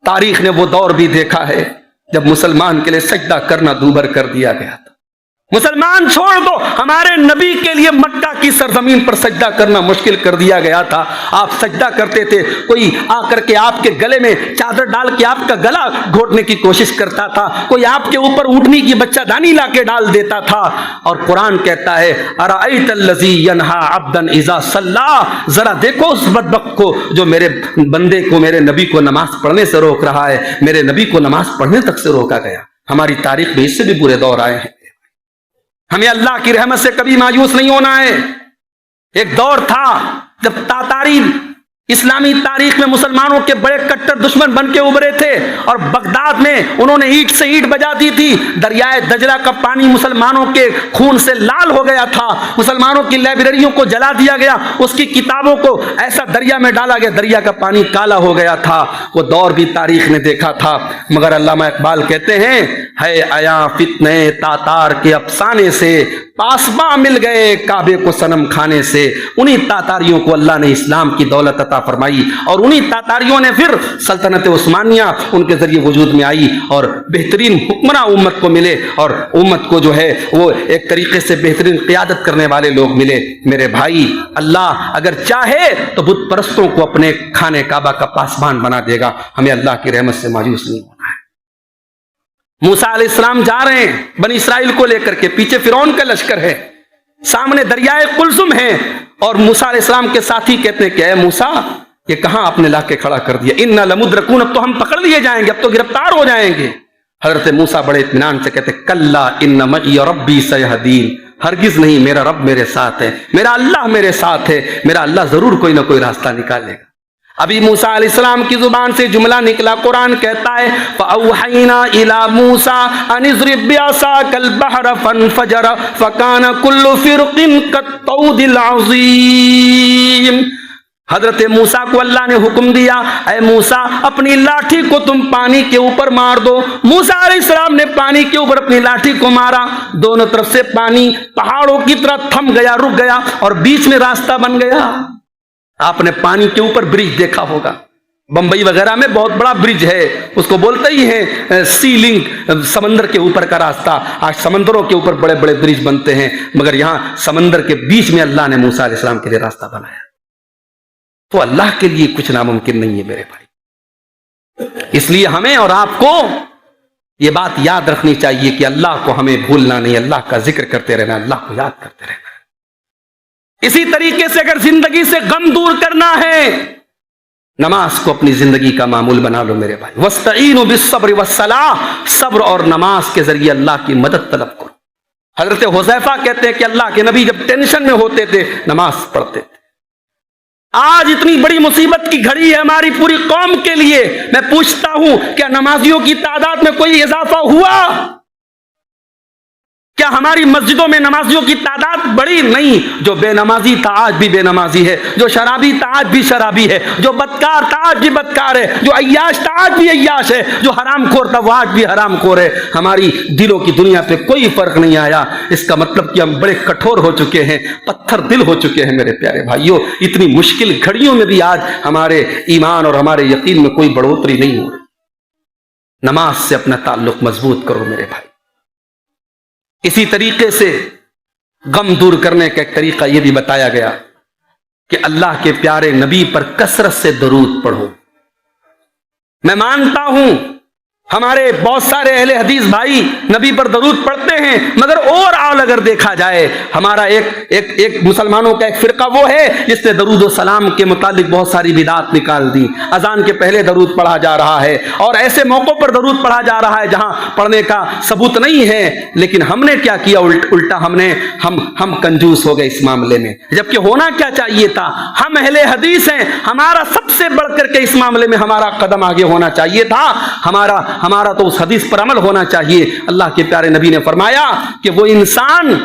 تاریخ نے وہ دور بھی دیکھا ہے جب مسلمان کے لیے سجدہ کرنا دوبر کر دیا گیا تھا۔ مسلمان چھوڑ دو، ہمارے نبی کے لیے مکہ کی سرزمین پر سجدہ کرنا مشکل کر دیا گیا تھا۔ آپ سجدہ کرتے تھے، کوئی آ کر کے آپ کے گلے میں چادر ڈال کے آپ کا گلا گھونٹنے کی کوشش کرتا تھا، کوئی آپ کے اوپر اونٹنی کی بچہ دانی لا کے ڈال دیتا تھا، اور قرآن کہتا ہے ارأیت الذی ینہا عبدا اذا صلی، ذرا دیکھو اس بدبخت کو جو میرے بندے کو، میرے نبی کو نماز پڑھنے سے روک رہا ہے، میرے نبی کو نماز پڑھنے تک سے روکا گیا۔ ہماری تاریخ میں اس سے بھی برے دور آئے ہیں، ہمیں اللہ کی رحمت سے کبھی مایوس نہیں ہونا ہے۔ ایک دور تھا جب تاتاری اسلامی تاریخ میں مسلمانوں کے بڑے کٹر دشمن بن کے ابھرے تھے، اور بغداد میں انہوں نے اینٹ سے اینٹ بجا دی تھی، دریائے دجلہ کا پانی مسلمانوں کے خون سے لال ہو گیا تھا، مسلمانوں کی لائبریریوں کو جلا دیا گیا، اس کی کتابوں کو ایسا دریا میں ڈالا گیا، دریا کا پانی کالا ہو گیا تھا۔ وہ دور بھی تاریخ نے دیکھا تھا، مگر علامہ اقبال کہتے ہیں ہے آیا فتنے تاتار کے افسانے سے، پاسباں مل گئے کعبے کو صنم کھانے سے۔ انہی تاتاریوں کو اللہ نے اسلام کی دولت عطا فرمائی، اور انہی تاتاریوں نے پھر سلطنت عثمانیہ ان کے ذریعے وجود میں آئی، اور بہترین حکمراں امت کو ملے، اور امت کو جو ہے وہ ایک طریقے سے بہترین قیادت کرنے والے لوگ ملے۔ میرے بھائی، اللہ اگر چاہے تو بت پرستوں کو اپنے کھانے کعبہ کا پاسبان بنا دے گا۔ ہمیں اللہ کی رحمت سے مایوس نہیں ہونا ہے۔ موسیٰ علیہ السلام جا رہے ہیں بنی اسرائیل کو لے کر کے، پیچھے فرعون کا لشکر ہے، سامنے دریائے قلزم ہے، اور موسیٰ علیہ السلام کے ساتھی کہتے ہیں کہ اے موسیٰ، یہ کہاں آپ نے لا کے کھڑا کر دیا، اِنَّا لَمُدْرَكُونَ، اب تو ہم پکڑ لیے جائیں گے، اب تو گرفتار ہو جائیں گے۔ حضرت موسیٰ بڑے اطمینان سے کہتے ہیں کَلَّا إِنَّ مَعِيَ رَبِّي سَيَهْدِينِ، ہرگز نہیں، میرا رب میرے ساتھ ہے، میرا اللہ میرے ساتھ ہے، میرا اللہ ضرور کوئی نہ کوئی راستہ نکالے گا۔ ابھی موسیٰ علیہ السلام کی زبان سے جملہ نکلا، قرآن کہتا ہے فَأَوْحَيْنَا إِلَى مُوسَىٰ أَنِ اضْرِب بِّعَصَاكَ الْبَحْرَ فَانْفَجَرَ فَكَانَ كُلُّ فِرْقٍ كَالطَّوْدِ الْعَظِيمِ۔ حضرت موسیٰ کو اللہ نے حکم دیا، اے موسیٰ اپنی لاٹھی کو تم پانی کے اوپر مار دو۔ موسیٰ علیہ السلام نے پانی کے اوپر اپنی لاٹھی کو مارا، دونوں طرف سے پانی پہاڑوں کی طرح تھم گیا، رک گیا، اور بیچ میں راستہ بن گیا۔ آپ نے پانی کے اوپر برج دیکھا ہوگا، بمبئی وغیرہ میں بہت بڑا برج ہے، اس کو بولتے ہی ہیں سی لنک، سمندر کے اوپر کا راستہ۔ آج سمندروں کے اوپر بڑے بڑے برج بنتے ہیں، مگر یہاں سمندر کے بیچ میں اللہ نے موسیٰ علیہ السلام کے لیے راستہ بنایا۔ تو اللہ کے لیے کچھ ناممکن نہیں ہے میرے بھائی، اس لیے ہمیں اور آپ کو یہ بات یاد رکھنی چاہیے کہ اللہ کو ہمیں بھولنا نہیں، اللہ کا ذکر کرتے رہنا، اللہ کو یاد کرتے رہنا۔ اسی طریقے سے اگر زندگی سے غم دور کرنا ہے، نماز کو اپنی زندگی کا معمول بنا لو میرے بھائی۔ وَاسْتَعِينُوا بِالصَّبْرِ وَالصَّلَاةِ، صبر اور نماز کے ذریعے اللہ کی مدد طلب کرو۔ حضرت حذیفہ کہتے ہیں کہ اللہ کے نبی جب ٹینشن میں ہوتے تھے نماز پڑھتے تھے۔ آج اتنی بڑی مصیبت کی گھڑی ہے ہماری پوری قوم کے لیے، میں پوچھتا ہوں کیا نمازیوں کی تعداد میں کوئی اضافہ ہوا؟ کیا ہماری مسجدوں میں نمازیوں کی تعداد بڑی؟ نہیں. جو بے نمازی تھا آج بھی بے نمازی ہے، جو شرابی تھا آج بھی شرابی ہے، جو بدکار تھا آج بھی بدکار ہے، جو عیاش تھا آج بھی عیاش ہے، جو حرام خور تھا وہ آج بھی حرام خور ہے. ہماری دلوں کی دنیا پہ کوئی فرق نہیں آیا. اس کا مطلب کہ ہم بڑے کٹھور ہو چکے ہیں، پتھر دل ہو چکے ہیں میرے پیارے بھائیوں. اتنی مشکل گھڑیوں میں بھی آج ہمارے ایمان اور ہمارے یقین میں کوئی بڑھوتری نہیں ہو رہی. نماز سے اپنا تعلق مضبوط کرو میرے بھائی. اسی طریقے سے غم دور کرنے کا ایک طریقہ یہ بھی بتایا گیا کہ اللہ کے پیارے نبی پر کثرت سے درود پڑھو. میں مانتا ہوں ہمارے بہت سارے اہل حدیث بھائی نبی پر درود پڑھتے ہیں، مگر اور آل اگر دیکھا جائے ہمارا ایک مسلمانوں کا ایک فرقہ وہ ہے جس نے درود و سلام کے متعلق بہت ساری بدعات نکال دی. اذان کے پہلے درود پڑھا جا رہا ہے اور ایسے موقعوں پر درود پڑھا جا رہا ہے جہاں پڑھنے کا ثبوت نہیں ہے. لیکن ہم نے کیا کیا؟ الٹا ہم کنجوس ہو گئے اس معاملے میں، جبکہ ہونا کیا چاہیے تھا؟ ہم اہل حدیث ہیں، ہمارا سب سے بڑھ کر کے اس معاملے میں ہمارا قدم آگے ہونا چاہیے تھا. ہمارا تو اس حدیث پر عمل ہونا چاہیے. اللہ کے پیارے نبی نے فرمایا کہ وہ انسان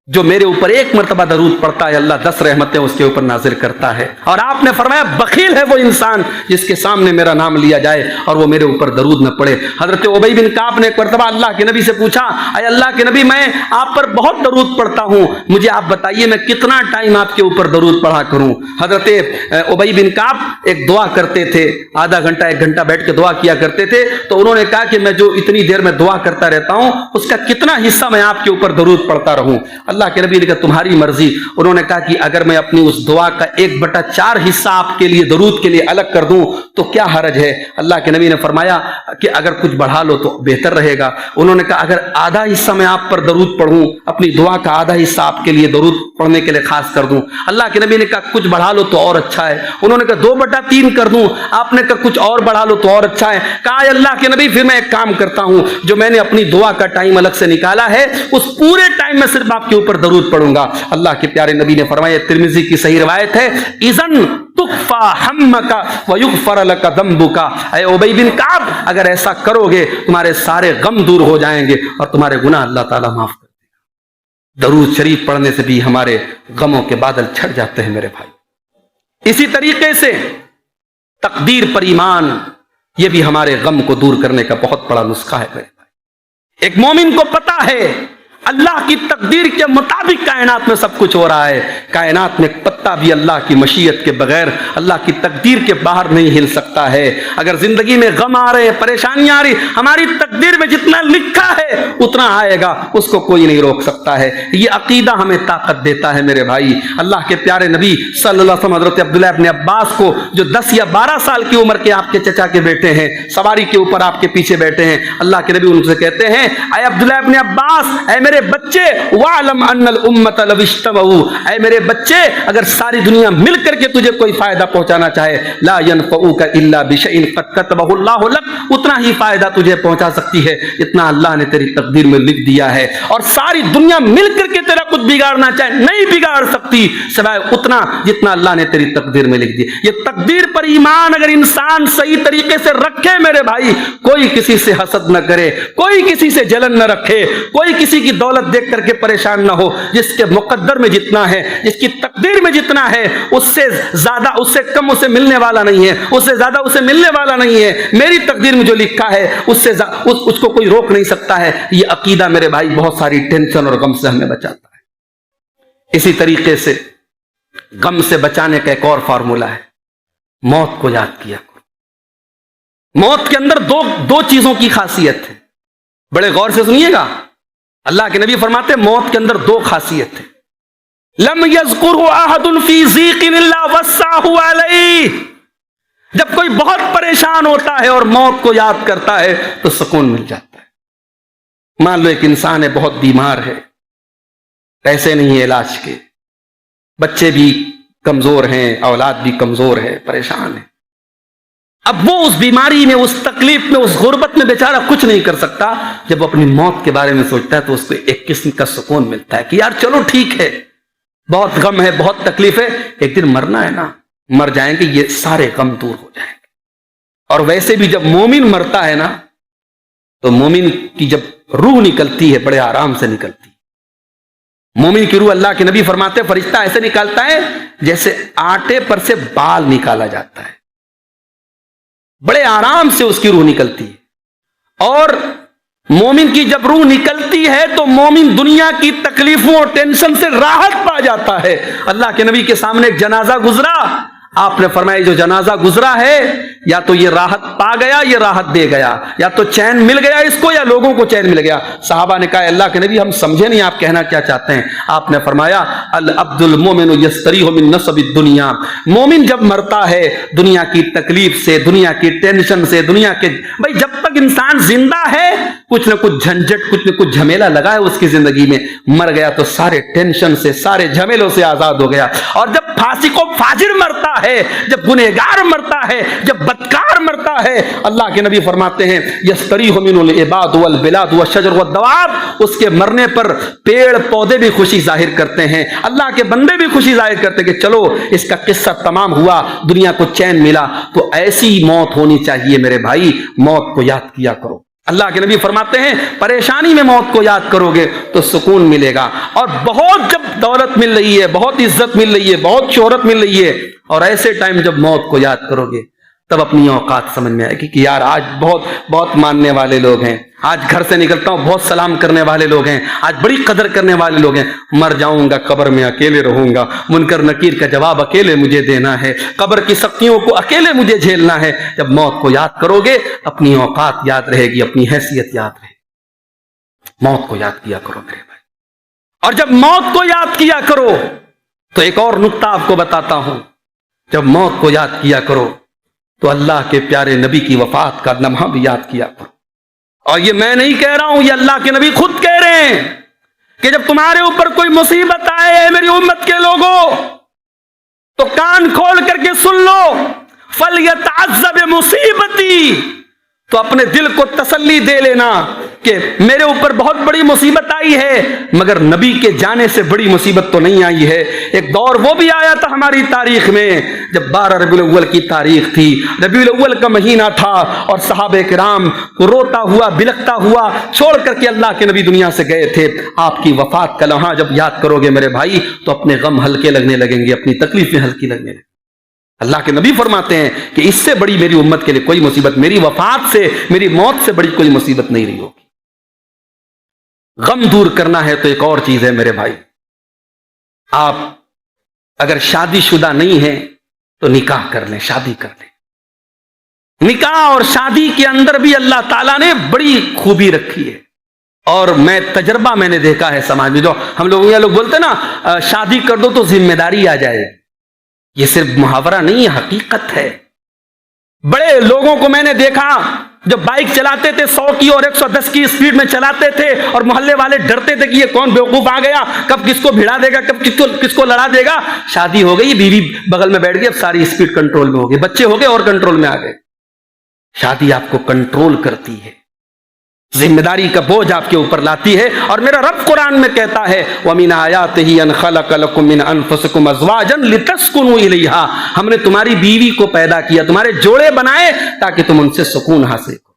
جو میرے اوپر ایک مرتبہ درود پڑھتا ہے اللہ 10 رحمتیں اس کے اوپر نازل کرتا ہے. اور آپ نے فرمایا بخیل ہے وہ انسان جس کے سامنے میرا نام لیا جائے اور وہ میرے اوپر درود نہ پڑے. حضرت ابی بن کعب نے ایک مرتبہ اللہ کے نبی سے پوچھا، اے اللہ کے نبی میں آپ پر بہت درود پڑھتا ہوں، مجھے آپ بتائیے میں کتنا ٹائم آپ کے اوپر درود پڑھا کروں. حضرت ابی بن کعب ایک دعا کرتے تھے، آدھا گھنٹہ 1 گھنٹہ بیٹھ کے دعا کیا کرتے تھے. تو انہوں نے کہا کہ میں جو اتنی دیر میں دعا کرتا رہتا ہوں اس کا کتنا حصہ میں آپ کے اوپر درود پڑھتا رہوں؟ اللہ کے نبی نے کہا تمہاری مرضی. انہوں نے کہا کہ اگر میں اپنی اس دعا کا 1/4 حصہ آپ کے لیے درود کے لیے الگ کر دوں تو کیا حرج ہے؟ اللہ کے نبی نے فرمایا کہ اگر کچھ بڑھا لو تو بہتر رہے گا. انہوں نے کہا اگر آدھا حصہ میں آپ پر درود پڑھوں، اپنی دعا کا آدھا حصہ آپ کے لیے درود پڑھنے کے لیے خاص کر دوں. اللہ کے نبی نے کہا کچھ بڑھا لو تو اور اچھا ہے. انہوں نے کہا 2/3 کر دوں. آپ نے کہا کچھ اور بڑھا لو تو اور اچھا ہے. کہا اے اللہ کے نبی پھر میں ایک کام کرتا ہوں، جو میں نے اپنی دعا کا ٹائم الگ سے نکالا ہے اس پورے ٹائم میں صرف آپ کے اوپر درود پڑھوں گا. اللہ کے پیارے نبی نے فرمایا، ترمذی کی صحیح روایت ہے، اذن تکفا ہمکا ویغفر لک ذنبک. اے ابی بن کعب اگر ایسا کرو گے تمہارے سارے غم دور ہو جائیں گے اور تمہارے گناہ اللہ تعالیٰ معاف کر دے گا. درود شریف پڑھنے سے بھی ہمارے غموں کے بادل چھٹ جاتے ہیں میرے بھائی. اسی طریقے سے تقدیر پر ایمان، یہ بھی ہمارے غم کو دور کرنے کا بہت بڑا نسخہ ہے میرے بھائی. ایک مومن کو پتا ہے اللہ کی تقدیر کے مطابق کائنات میں سب کچھ ہو رہا ہے. کائنات میں پتا بھی اللہ کی مشیت کے بغیر، اللہ کی تقدیر کے باہر نہیں ہل سکتا ہے. اگر زندگی میں غم آ رہے ہیں، پریشانیاں آ رہی، ہماری تقدیر میں جتنا لکھا ہے اتنا آئے گا، اس کو کوئی نہیں روک سکتا ہے. یہ عقیدہ ہمیں طاقت دیتا ہے میرے بھائی. اللہ کے پیارے نبی صلی اللہ علیہ وسلم حضرت عبداللہ ابن عباس کو، جو 10 یا 12 سال کی عمر کے آپ کے چچا کے بیٹے ہیں، سواری کے اوپر آپ کے پیچھے بیٹھے ہیں، اللہ کے نبی ان سے کہتے ہیں اے عبداللہ ابن عباس، اے میرے بچے، وَعْلَمْ أَنَّ الْأُمَّةَ لَوِ اجْتَمَعُوا، اے میرے بچے اگر ساری دنیا مل کر کے تجھے کوئی فائدہ پہنچانا چاہے، لَا يَنْفَعُوكَ إِلَّا بِشَيْءٍ قَدْ كَتَبَهُ اللَّهُ لَكَ، اتنا ہی فائدہ تجھے پہنچا سکتی ہے جتنا اللہ نے تیری تقدیر میں لکھ دیا ہے. اور ساری دنیا مل کر کے تیرا کچھ بگاڑنا چاہے نہیں بگاڑ سکتی سوائے اتنا جتنا اللہ نے تیری تقدیر میں لکھ دیا. یہ تقدیر پر ایمان اگر انسان صحیح طریقے سے رکھے میرے بھائی، کوئی کسی سے حسد نہ کرے، کوئی کسی سے جلن نہ رکھے، کوئی کسی کی دولت دیکھ کر کے پریشان نہ ہو. جس کے مقدر میں جتنا ہے، جس کی تقدیر میں جتنا ہے، اس سے زیادہ اس سے کم اسے ملنے والا نہیں ہے، اس سے زیادہ اسے ملنے والا نہیں ہے. میری تقدیر میں جو لکھا ہے اس سے اس کو کوئی روک نہیں سکتا ہے. یہ عقیدہ میرے بھائی بہت ساری ٹینشن اور غم سے ہمیں بچاتا ہے. اسی طریقے سے غم سے بچانے کا ایک اور فارمولہ ہے، موت کو یاد کیا کرو. موت کے اندر دو چیزوں کی خاصیت ہے، بڑے غور سے سنیے گا. اللہ کے نبی فرماتے ہیں موت کے اندر 2 خاصیت ہے. لم یذکرہ احد فی ضیق الا وسعہ علیہ. جب کوئی بہت پریشان ہوتا ہے اور موت کو یاد کرتا ہے تو سکون مل جاتا ہے. مان لو ایک انسان ہے بہت بیمار ہے، پیسے نہیں ہے علاج کے، بچے بھی کمزور ہیں، اولاد بھی کمزور ہے، پریشان ہے. اب وہ اس بیماری میں، اس تکلیف میں، اس غربت میں بیچارہ کچھ نہیں کر سکتا. جب وہ اپنی موت کے بارے میں سوچتا ہے تو اس کو ایک قسم کا سکون ملتا ہے کہ یار چلو ٹھیک ہے، بہت غم ہے، بہت تکلیف ہے، ایک دن مرنا ہے نا، مر جائیں گے، یہ سارے غم دور ہو جائیں گے. اور ویسے بھی جب مومن مرتا ہے نا تو مومن کی جب روح نکلتی ہے بڑے آرام سے نکلتی ہے. مومن کی روح اللہ کے نبی فرماتے ہیں فرشتہ ایسے نکالتا ہے جیسے آٹے پر سے بال نکالا جاتا ہے، بڑے آرام سے اس کی روح نکلتی ہے۔ اور مومن کی جب روح نکلتی ہے تو مومن دنیا کی تکلیفوں اور ٹینشن سے راحت پا جاتا ہے۔ اللہ کے نبی کے سامنے ایک جنازہ گزرا، آپ نے فرمایا جو جنازہ گزرا ہے یا تو یہ راحت پا گیا، یہ راحت دے گیا، یا تو چین مل گیا اس کو یا لوگوں کو چین مل گیا۔ صحابہ نے کہا اللہ کے نبی ہم سمجھے نہیں آپ کہنا کیا چاہتے ہیں۔ آپ نے فرمایا العبد المومن یستریح من نصب الدنیا، مومن جب مرتا ہے دنیا کی تکلیف سے، دنیا کی ٹینشن سے، دنیا کے بھائی جب تک انسان زندہ ہے کچھ نہ کچھ جھنجٹ، کچھ نہ کچھ جھمیلا لگا ہے اس کی زندگی میں، مر گیا تو سارے ٹینشن سے، سارے جھمیلوں سے آزاد ہو گیا۔ اور جب فاسق و فاجر مرتا ہے، جب گنہگار مرتا ہے، جب بدکار مرتا ہے، اللہ کے نبی فرماتے ہیں یستریح منہ العباد والبلاد والشجر والدواب، اس کے مرنے پر پیڑ پودے بھی خوشی ظاہر کرتے ہیں، اللہ کے بندے بھی خوشی ظاہر کرتے ہیں کہ چلو اس کا قصہ تمام ہوا، دنیا کو چین ملا۔ تو ایسی موت ہونی چاہیے میرے بھائی، موت کو یاد کیا کرو۔ اللہ کے نبی فرماتے ہیں پریشانی میں موت کو یاد کرو گے تو سکون ملے گا، اور بہت جب دولت مل رہی ہے، بہت عزت مل رہی ہے، بہت شہرت مل رہی ہے، اور ایسے ٹائم جب موت کو یاد کرو گے تب اپنی اوقات سمجھ میں آئے گی کہ یار آج بہت ماننے والے لوگ ہیں، آج گھر سے نکلتا ہوں بہت سلام کرنے والے لوگ ہیں، آج بڑی قدر کرنے والے لوگ ہیں، مر جاؤں گا قبر میں اکیلے رہوں گا، منکر نکیر کا جواب اکیلے مجھے دینا ہے، قبر کی سختیوں کو اکیلے مجھے جھیلنا ہے۔ جب موت کو یاد کرو گے اپنی اوقات یاد رہے گی، اپنی حیثیت یاد رہے گی۔ موت کو یاد کیا کرو میرے بھائی، اور جب موت کو یاد کیا کرو تو ایک اور نقطہ آپ کو بتاتا ہوں، جب موت کو یاد کیا کرو تو اللہ کے پیارے نبی کی وفات کا لمحہ بھی یاد کیا کرو۔ اور یہ میں نہیں کہہ رہا ہوں، یہ اللہ کے نبی خود کہہ رہے ہیں کہ جب تمہارے اوپر کوئی مصیبت آئے میری امت کے لوگوں تو کان کھول کر کے سن لو، فَلْيَتَعَذَّبْ مُصِیبَتِی، تو اپنے دل کو تسلی دے لینا کہ میرے اوپر بہت بڑی مصیبت آئی ہے مگر نبی کے جانے سے بڑی مصیبت تو نہیں آئی ہے۔ ایک دور وہ بھی آیا تھا ہماری تاریخ میں جب 12 ربیع الاول کی تاریخ تھی، ربیع الاول کا مہینہ تھا، اور صحابہ کرام کو روتا ہوا بلکتا ہوا چھوڑ کر کے اللہ کے نبی دنیا سے گئے تھے۔ آپ کی وفات کا لمحہ جب یاد کرو گے میرے بھائی تو اپنے غم ہلکے لگنے لگیں گے، اپنی تکلیفیں ہلکی لگنے لگیں گی۔ اللہ کے نبی فرماتے ہیں کہ اس سے بڑی میری امت کے لیے کوئی مصیبت، میری وفات سے، میری موت سے بڑی کوئی مصیبت نہیں رہی ہوگی۔ غم دور کرنا ہے تو ایک اور چیز ہے میرے بھائی، آپ اگر شادی شدہ نہیں ہیں تو نکاح کر لیں، شادی کر لیں۔ نکاح اور شادی کے اندر بھی اللہ تعالیٰ نے بڑی خوبی رکھی ہے، اور تجربہ میں نے دیکھا ہے سماج میں، جو ہم لوگ یہ لوگ بولتے ہیں نا شادی کر دو تو ذمہ داری آ جائے، یہ صرف محاورہ نہیں ہے، حقیقت ہے۔ بڑے لوگوں کو میں نے دیکھا جو بائک چلاتے تھے 100 کی اور 110 کی اسپیڈ میں چلاتے تھے، اور محلے والے ڈرتے تھے کہ یہ کون بیوقوف آ گیا، کب کس کو بھڑا دے گا، کب کس کو لڑا دے گا۔ شادی ہو گئی، بیوی بغل میں بیٹھ گئی، اب ساری اسپیڈ کنٹرول میں ہو گئی، بچے ہو گئے اور کنٹرول میں آ گئے۔ شادی آپ کو کنٹرول کرتی ہے، ذمہ داری کا بوجھ آپ کے اوپر لاتی ہے، اور میرا رب قرآن میں کہتا ہے وَمِنْ آیَاتِهِ أَنْ خَلَقَ لَكُم مِّنْ أَنفُسِكُمْ أَزْوَاجًا لِتَسْكُنُوا إِلَيْهَا، ہم نے تمہاری بیوی کو پیدا کیا، تمہارے جوڑے بنائے تاکہ تم ان سے سکون حاصل کرو۔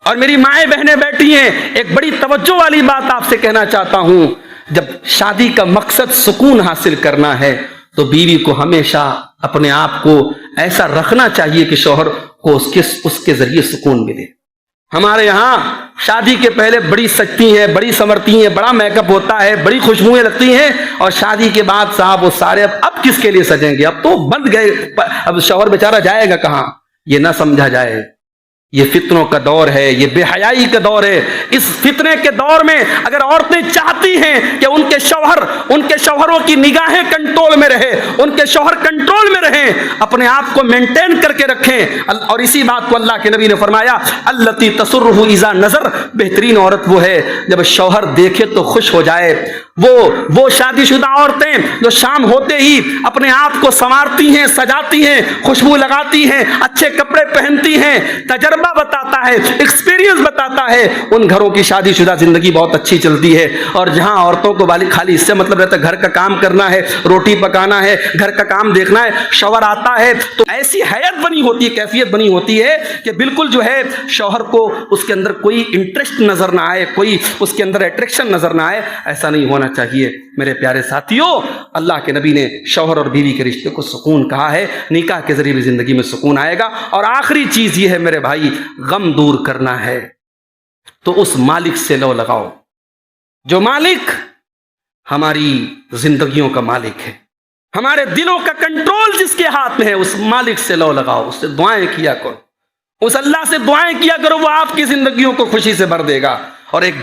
اور میری مائیں بہنیں بیٹھی ہیں، ایک بڑی توجہ والی بات آپ سے کہنا چاہتا ہوں، جب شادی کا مقصد سکون حاصل کرنا ہے تو بیوی کو ہمیشہ اپنے آپ کو ایسا رکھنا چاہیے کہ شوہر کو اس کے ذریعے سکون ملے۔ ہمارے یہاں شادی کے پہلے بڑی سجتی ہیں، بڑی سنورتی ہیں، بڑا میک اپ ہوتا ہے، بڑی خوشبوئیں لگتی ہیں، اور شادی کے بعد صاحب وہ سارے اب کس کے لیے سجیں گے، اب تو بند گئے، اب شوہر بیچارہ جائے گا کہاں، یہ نہ سمجھا جائے۔ یہ فتنوں کا دور ہے، یہ بے حیائی کا دور ہے۔ اس فتنے کے دور میں اگر عورتیں چاہتی ہیں کہ ان کے شوہروں کی نگاہیں کنٹرول میں رہے، ان کے شوہر کنٹرول میں رہیں، اپنے آپ کو مینٹین کر کے رکھیں، اور اسی بات کو اللہ کے نبی نے فرمایا التی تسرہ اذا نظر، بہترین عورت وہ ہے جب شوہر دیکھے تو خوش ہو جائے۔ وہ شادی شدہ عورتیں جو شام ہوتے ہی اپنے آپ کو سنوارتی ہیں، سجاتی ہیں، خوشبو لگاتی ہیں، اچھے کپڑے پہنتی ہیں، تجربہ بتاتا ہے، ایکسپیرینس بتاتا ہے، ان گھروں کی شادی شدہ زندگی بہت اچھی چلتی ہے۔ اور جہاں عورتوں کو خالی اس سے مطلب رہتا ہے گھر کا کام کرنا ہے، روٹی پکانا ہے، گھر کا کام دیکھنا ہے، شوہر آتا ہے تو ایسی حیت بنی ہوتی ہے، کیفیت بنی ہوتی ہے کہ بالکل جو ہے شوہر کو اس کے اندر کوئی انٹرسٹ نظر نہ آئے، کوئی اس کے اندر اٹریکشن نظر نہ آئے۔ ایسا نہیں ہونا چاہیے۔ میرے پیارے ساتھیوں، اللہ کے نبی نے شوہر اور بیوی کے رشتے کو سکون کہا ہے، نکاح کے ذریعے بھی زندگی میں سکون آئے گا۔ اور آخری چیز یہ ہے میرے بھائی، غم دور کرنا ہے تو اس مالک سے لو لگاؤ، جو مالک ہماری زندگیوں کا مالک ہے، ہمارے دلوں کا کنٹرول جس کے ہاتھ میں ہے، اس مالک سے لو لگاؤ، اس سے دعائیں کیا کرو، اس اللہ سے دعائیں کیا کرو، وہ آپ کی زندگیوں کو خوشی سے بھر دے گا۔ اور ایک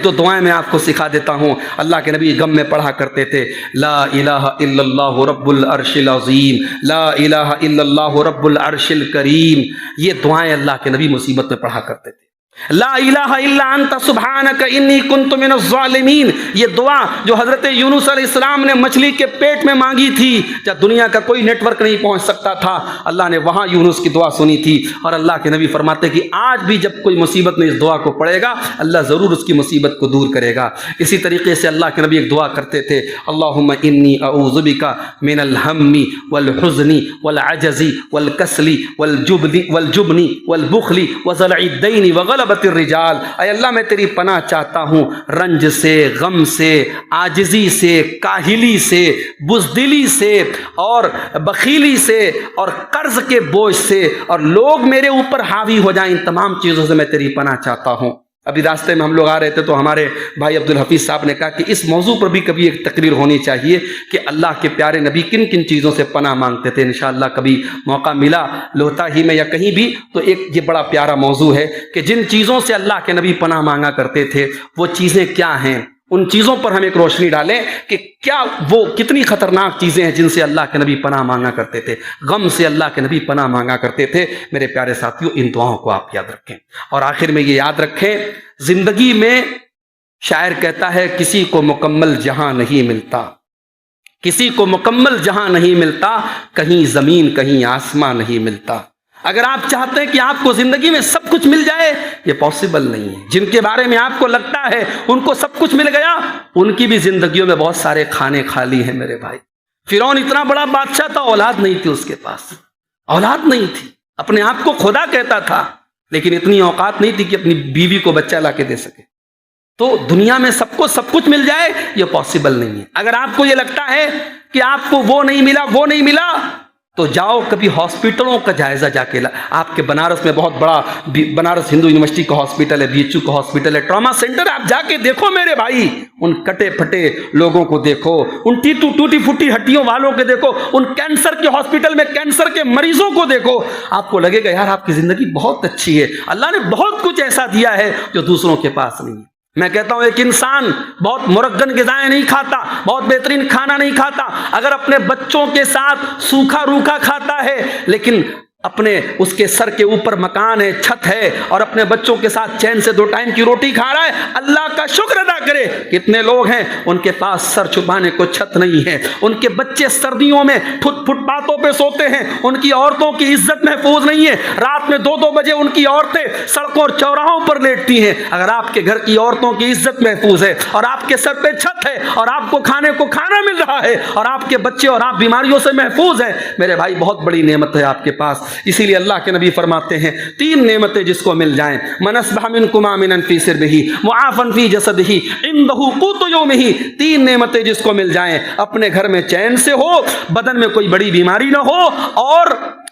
دو دعائیں میں آپ کو سکھا دیتا ہوں، اللہ کے نبی غم میں پڑھا کرتے تھے، لا الہ الا اللہ رب العرش العظیم، لا الہ الا اللہ رب العرش الکریم۔ یہ دعائیں اللہ کے نبی مصیبت میں پڑھا کرتے تھے۔ لا الہ الا انت سبحانک انی کنت من الظالمین، یہ دعا جو حضرت یونس علیہ السلام نے مچھلی کے پیٹ میں مانگی تھی، جب دنیا کا کوئی نیٹ ورک نہیں پہنچ سکتا تھا، اللہ نے وہاں یونس کی دعا سنی تھی۔ اور اللہ کے نبی فرماتے کہ آج بھی جب کوئی مصیبت میں اس دعا کو پڑھے گا، اللہ ضرور اس کی مصیبت کو دور کرے گا۔ اسی طریقے سے اللہ کے نبی ایک دعا کرتے تھے، اللہم انی اعوذ بک من الہم والحزن والعجز والکسل والجبن والبخل وضلع الدین وغلبۃ الرجال۔ اے اللہ میں تیری پناہ چاہتا ہوں رنج سے، غم سے، عاجزی سے، کاہلی سے، بزدلی سے، اور بخیلی سے، اور قرض کے بوجھ سے، اور لوگ میرے اوپر حاوی ہو جائیں، ان تمام چیزوں سے میں تیری پناہ چاہتا ہوں۔ ابھی راستے میں ہم لوگ آ رہے تھے تو ہمارے بھائی عبدالحفیظ صاحب نے کہا کہ اس موضوع پر بھی کبھی ایک تقریر ہونی چاہیے کہ اللہ کے پیارے نبی کن کن چیزوں سے پناہ مانگتے تھے۔ انشاءاللہ کبھی موقع ملا لوتا ہی میں یا کہیں بھی تو ایک یہ بڑا پیارا موضوع ہے کہ جن چیزوں سے اللہ کے نبی پناہ مانگا کرتے تھے وہ چیزیں کیا ہیں، ان چیزوں پر ہم ایک روشنی ڈالیں کہ کیا وہ کتنی خطرناک چیزیں ہیں جن سے اللہ کے نبی پناہ مانگا کرتے تھے۔ غم سے اللہ کے نبی پناہ مانگا کرتے تھے۔ میرے پیارے ساتھیوں، ان دعاؤں کو آپ یاد رکھیں، اور آخر میں یہ یاد رکھیں، زندگی میں شاعر کہتا ہے کسی کو مکمل جہاں نہیں ملتا، کسی کو مکمل جہاں نہیں ملتا، کہیں زمین کہیں آسمان نہیں ملتا۔ اگر آپ چاہتے ہیں کہ آپ کو زندگی میں سب کچھ مل جائے، یہ پاسبل نہیں ہے۔ جن کے بارے میں آپ کو لگتا ہے ان کو سب کچھ مل گیا، ان کی بھی زندگیوں میں بہت سارے کھانے خالی ہیں میرے بھائی۔ فرعون اتنا بڑا بادشاہ تھا، اولاد نہیں تھی اس کے پاس، اولاد نہیں تھی، اپنے آپ کو خدا کہتا تھا، لیکن اتنی اوقات نہیں تھی کہ اپنی بیوی کو بچہ لا کے دے سکے۔ تو دنیا میں سب کو سب کچھ مل جائے، یہ پاسبل نہیں ہے۔ اگر آپ کو یہ لگتا ہے کہ آپ کو وہ نہیں ملا، وہ نہیں ملا، تو جاؤ کبھی ہاسپٹلوں کا جائزہ جا کے آپ کے بنارس میں بہت بڑا بنارس ہندو یونیورسٹی کا ہاسپٹل ہے، بی ایچ یو کا ہاسپٹل ہے، ٹراما سینٹر، آپ جا کے دیکھو میرے بھائی، ان کٹے پھٹے لوگوں کو دیکھو، ان ٹوٹی پھوٹی ہڈیوں والوں کے دیکھو، ان کینسر کے ہاسپٹل میں کینسر کے مریضوں کو دیکھو، آپ کو لگے گا یار آپ کی زندگی بہت اچھی ہے، اللہ نے بہت کچھ ایسا دیا ہے جو دوسروں کے پاس نہیں ہے۔ میں کہتا ہوں ایک انسان بہت مرغن غذائیں نہیں کھاتا، بہت بہترین کھانا نہیں کھاتا، اگر اپنے بچوں کے ساتھ سوکھا روکھا کھاتا ہے، لیکن اپنے اس کے سر کے اوپر مکان ہے، چھت ہے، اور اپنے بچوں کے ساتھ چین سے 2 ٹائم کی روٹی کھا رہا ہے، اللہ کا شکر ادا کرے۔ کتنے لوگ ہیں ان کے پاس سر چھپانے کو چھت نہیں ہے، ان کے بچے سردیوں میں فٹ پاتھوں پہ سوتے ہیں، ان کی عورتوں کی عزت محفوظ نہیں ہے، رات میں 2 بجے ان کی عورتیں سڑکوں اور چوراہوں پر لیٹتی ہیں۔ اگر آپ کے گھر کی عورتوں کی عزت محفوظ ہے، اور آپ کے سر پہ چھت ہے، اور آپ کو کھانے کو کھانا مل رہا ہے، اور آپ کے بچے اور آپ بیماریوں سے محفوظ ہیں، میرے بھائی بہت بڑی نعمت ہے آپ کے پاس۔ اسی لیے اللہ کے نبی فرماتے ہیں 3 نعمتیں جس کو مل جائیں، من اصبح منکم آمنا فی سربہ معافا فی جسدہ عندہ قوت یومہ، 3 نعمتیں جس کو مل جائیں، اپنے گھر میں چین سے ہو، بدن میں کوئی بڑی بیماری نہ ہو، اور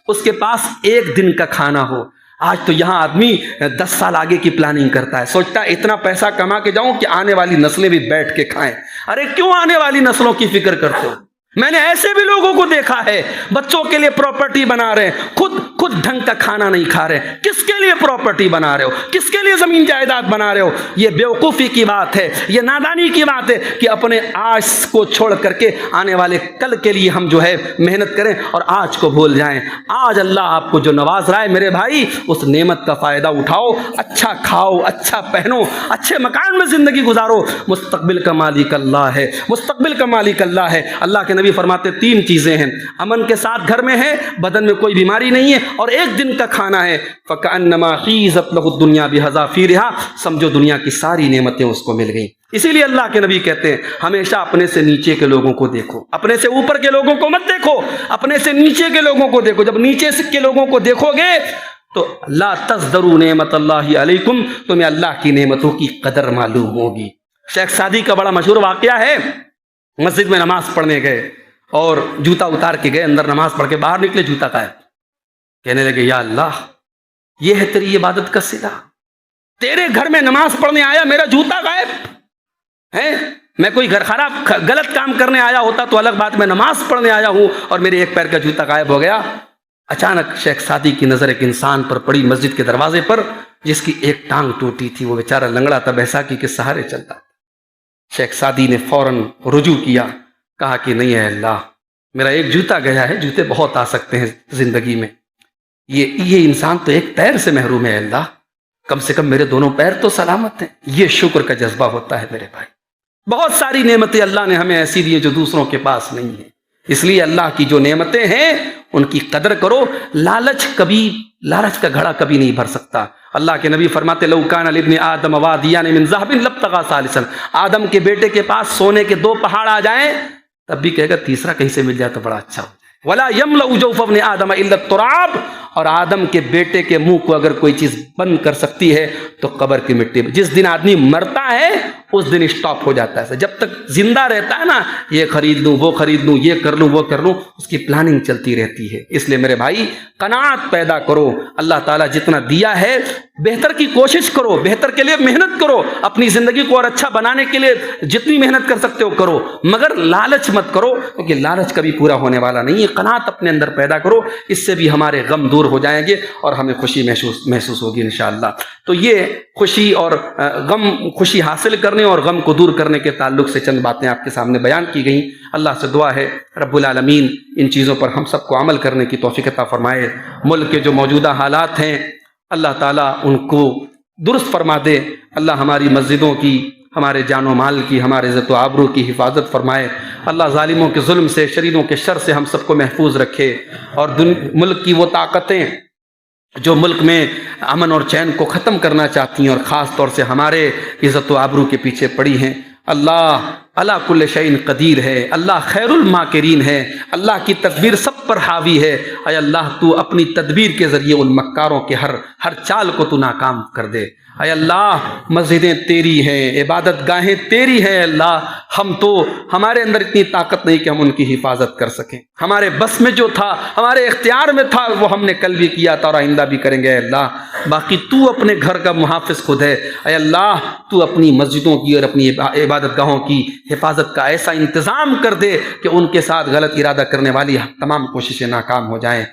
اس کے پاس 1 دن کا کھانا ہو۔ آج تو یہاں آدمی 10 سال آگے کی پلاننگ کرتا ہے، سوچتا ہے اتنا پیسہ کما کے جاؤں کہ آنے والی نسلیں بھی بیٹھ کے کھائیں۔ ارے کیوں آنے والی نسلوں کی فکر کرتے ہو؟ میں نے ایسے بھی لوگوں کو دیکھا ہے بچوں کے لیے پراپرٹی بنا رہے ہیں، خود ڈھنگ کا کھانا نہیں کھا رہے۔ کس کے لیے پراپرٹی بنا رہے ہو؟ کس کے لیے زمین جائیداد بنا رہے ہو؟ یہ بیوقوفی کی بات ہے، یہ نادانی کی بات ہے کہ اپنے آج کو چھوڑ کر کے آنے والے کل کے لیے ہم جو ہے محنت کریں اور آج کو بھول جائیں۔ آج اللہ آپ کو جو نواز رہا ہے میرے بھائی، اس نعمت کا فائدہ اٹھاؤ، اچھا کھاؤ، اچھا پہنو، اچھے مکان میں زندگی گزارو۔ مستقبل کا مالک اللہ ہے، مستقبل کا مالک اللہ ہے۔ اللہ کے نبی فرماتے 3 چیزیں ہیں، امن کے ساتھ گھر میں ہے، بدن میں کوئی بیماری نہیں ہے، اور 1 دن کا کھانا ہے، فَكَأَنَّمَا حِيزَتْ لَهُ الدُّنْيَا بِحَذَافِيرِهَا، سمجھو دنیا کی ساری نعمتیں اس کو مل گئیں۔ اسی لیے اللہ کے نبی کہتے ہیں ہمیشہ اپنے سے نیچے کے لوگوں کو دیکھو، اپنے سے اوپر کے لوگوں کو مت دیکھو، اپنے سے نیچے کے لوگوں کو دیکھو۔ جب نیچے کے لوگوں کو دیکھو گے تو لا تزدروا نعمت اللہ علیکم، تمہیں اللہ کی نعمتوں کی قدر معلوم ہوگی۔ شیخ سعدی کا بڑا مشہور واقعہ ہے، مسجد میں نماز پڑھنے گئے اور جوتا اتار کے گئے، اندر نماز پڑھ کے باہر نکلے، جوتا غائب۔ کہنے لگے یا اللہ، یہ ہے تیری عبادت کا صلہ، تیرے گھر میں نماز پڑھنے آیا، میرا جوتا غائب ہے۔ میں کوئی گھر خراب غلط کام کرنے آیا ہوتا تو الگ بات، میں نماز پڑھنے آیا ہوں اور میرے ایک پیر کا جوتا غائب ہو گیا۔ اچانک شیخ سعدی کی نظر ایک انسان پر پڑی مسجد کے دروازے پر، جس کی ایک ٹانگ ٹوٹی تھی، وہ بیچارہ لنگڑا تھا، بیساکھی کے سہارے چلتا تھا۔ شیخ سعدی نے فوراً رجوع کیا، کہا کہ نہیں ہے اللہ، میرا ایک جوتا گیا ہے، جوتے بہت آ سکتے ہیں زندگی میں، یہ انسان تو ایک پیر سے محروم ہے اللہ، کم سے کم میرے دونوں پیر تو سلامت ہیں۔ یہ شکر کا جذبہ ہوتا ہے میرے بھائی۔ بہت ساری نعمتیں اللہ نے ہمیں ایسی دی ہیں جو دوسروں کے پاس نہیں ہیں، اس لیے اللہ کی جو نعمتیں ہیں ان کی قدر کرو۔ لالچ کا گھڑا کبھی نہیں بھر سکتا۔ اللہ کے نبی فرماتے لو کان لابن آدم وادیان من ذهب لابتغى ثالثا، آدم کے بیٹے کے پاس سونے کے 2 پہاڑ آ جائیں تب بھی کہے گا تیسرا کہیں سے مل جائے تو بڑا اچھا ہو جائے۔ ولا يملأ جوف ابن آدم الا التراب، اور آدم کے بیٹے کے منہ کو اگر کوئی چیز بند کر سکتی ہے تو قبر کی مٹی۔ جس دن آدمی مرتا ہے اس دن اسٹاپ ہو جاتا ہے۔ جب تک زندہ رہتا ہے نا، یہ خرید لوں، وہ خرید لوں، یہ کر لوں، وہ کر لوں، اس کی پلاننگ چلتی رہتی ہے۔ اس لیے میرے بھائی قناعت پیدا کرو، اللہ تعالیٰ جتنا دیا ہے بہتر کی کوشش کرو، بہتر کے لیے محنت کرو، اپنی زندگی کو اور اچھا بنانے کے لیے جتنی محنت کر سکتے ہو کرو، مگر لالچ مت کرو، کیونکہ لالچ کبھی پورا ہونے والا نہیں ہے۔ قناعت اپنے اندر پیدا کرو، اس سے بھی ہمارے غم دور ہو جائیں گے اور ہمیں خوشی محسوس ہوگی انشاءاللہ۔ تو یہ خوشی اور خوشی حاصل کرنے اور غم کو دور کرنے کے تعلق سے چند باتیں آپ کے سامنے بیان کی گئیں۔ اللہ سے دعا ہے رب العالمین ان چیزوں پر ہم سب کو عمل کرنے کی توفیق عطا فرمائے۔ ملک کے جو موجودہ حالات ہیں اللہ تعالیٰ ان کو درست فرما دے۔ اللہ ہماری مسجدوں کی، ہمارے جان و مال کی، ہمارے عزت و آبرو کی حفاظت فرمائے۔ اللہ ظالموں کے ظلم سے، شریروں کے شر سے ہم سب کو محفوظ رکھے، اور ملک کی وہ طاقتیں جو ملک میں امن اور چین کو ختم کرنا چاہتی ہیں اور خاص طور سے ہمارے عزت و آبرو کے پیچھے پڑی ہیں، اللہ اللہ کل شیء قدیر ہے، اللہ خیر الماکرین ہے، اللہ کی تدبیر سب پر حاوی ہے۔ اے اللہ تو اپنی تدبیر کے ذریعے ان مکاروں کے ہر چال کو تو ناکام کر دے۔ اے اللہ مسجدیں تیری ہیں، عبادت گاہیں تیری ہیں، اللہ ہمارے اندر اتنی طاقت نہیں کہ ہم ان کی حفاظت کر سکیں۔ ہمارے بس میں جو تھا، ہمارے اختیار میں تھا، وہ ہم نے کل بھی کیا تھا اور آئندہ بھی کریں گے۔ اے اللہ باقی تو اپنے گھر کا محافظ خود ہے۔ اے اللہ تو اپنی مسجدوں کی اور اپنی عبادت گاہوں کی حفاظت کا ایسا انتظام کر دے کہ ان کے ساتھ غلط ارادہ کرنے والی تمام کوششیں ناکام ہو جائیں۔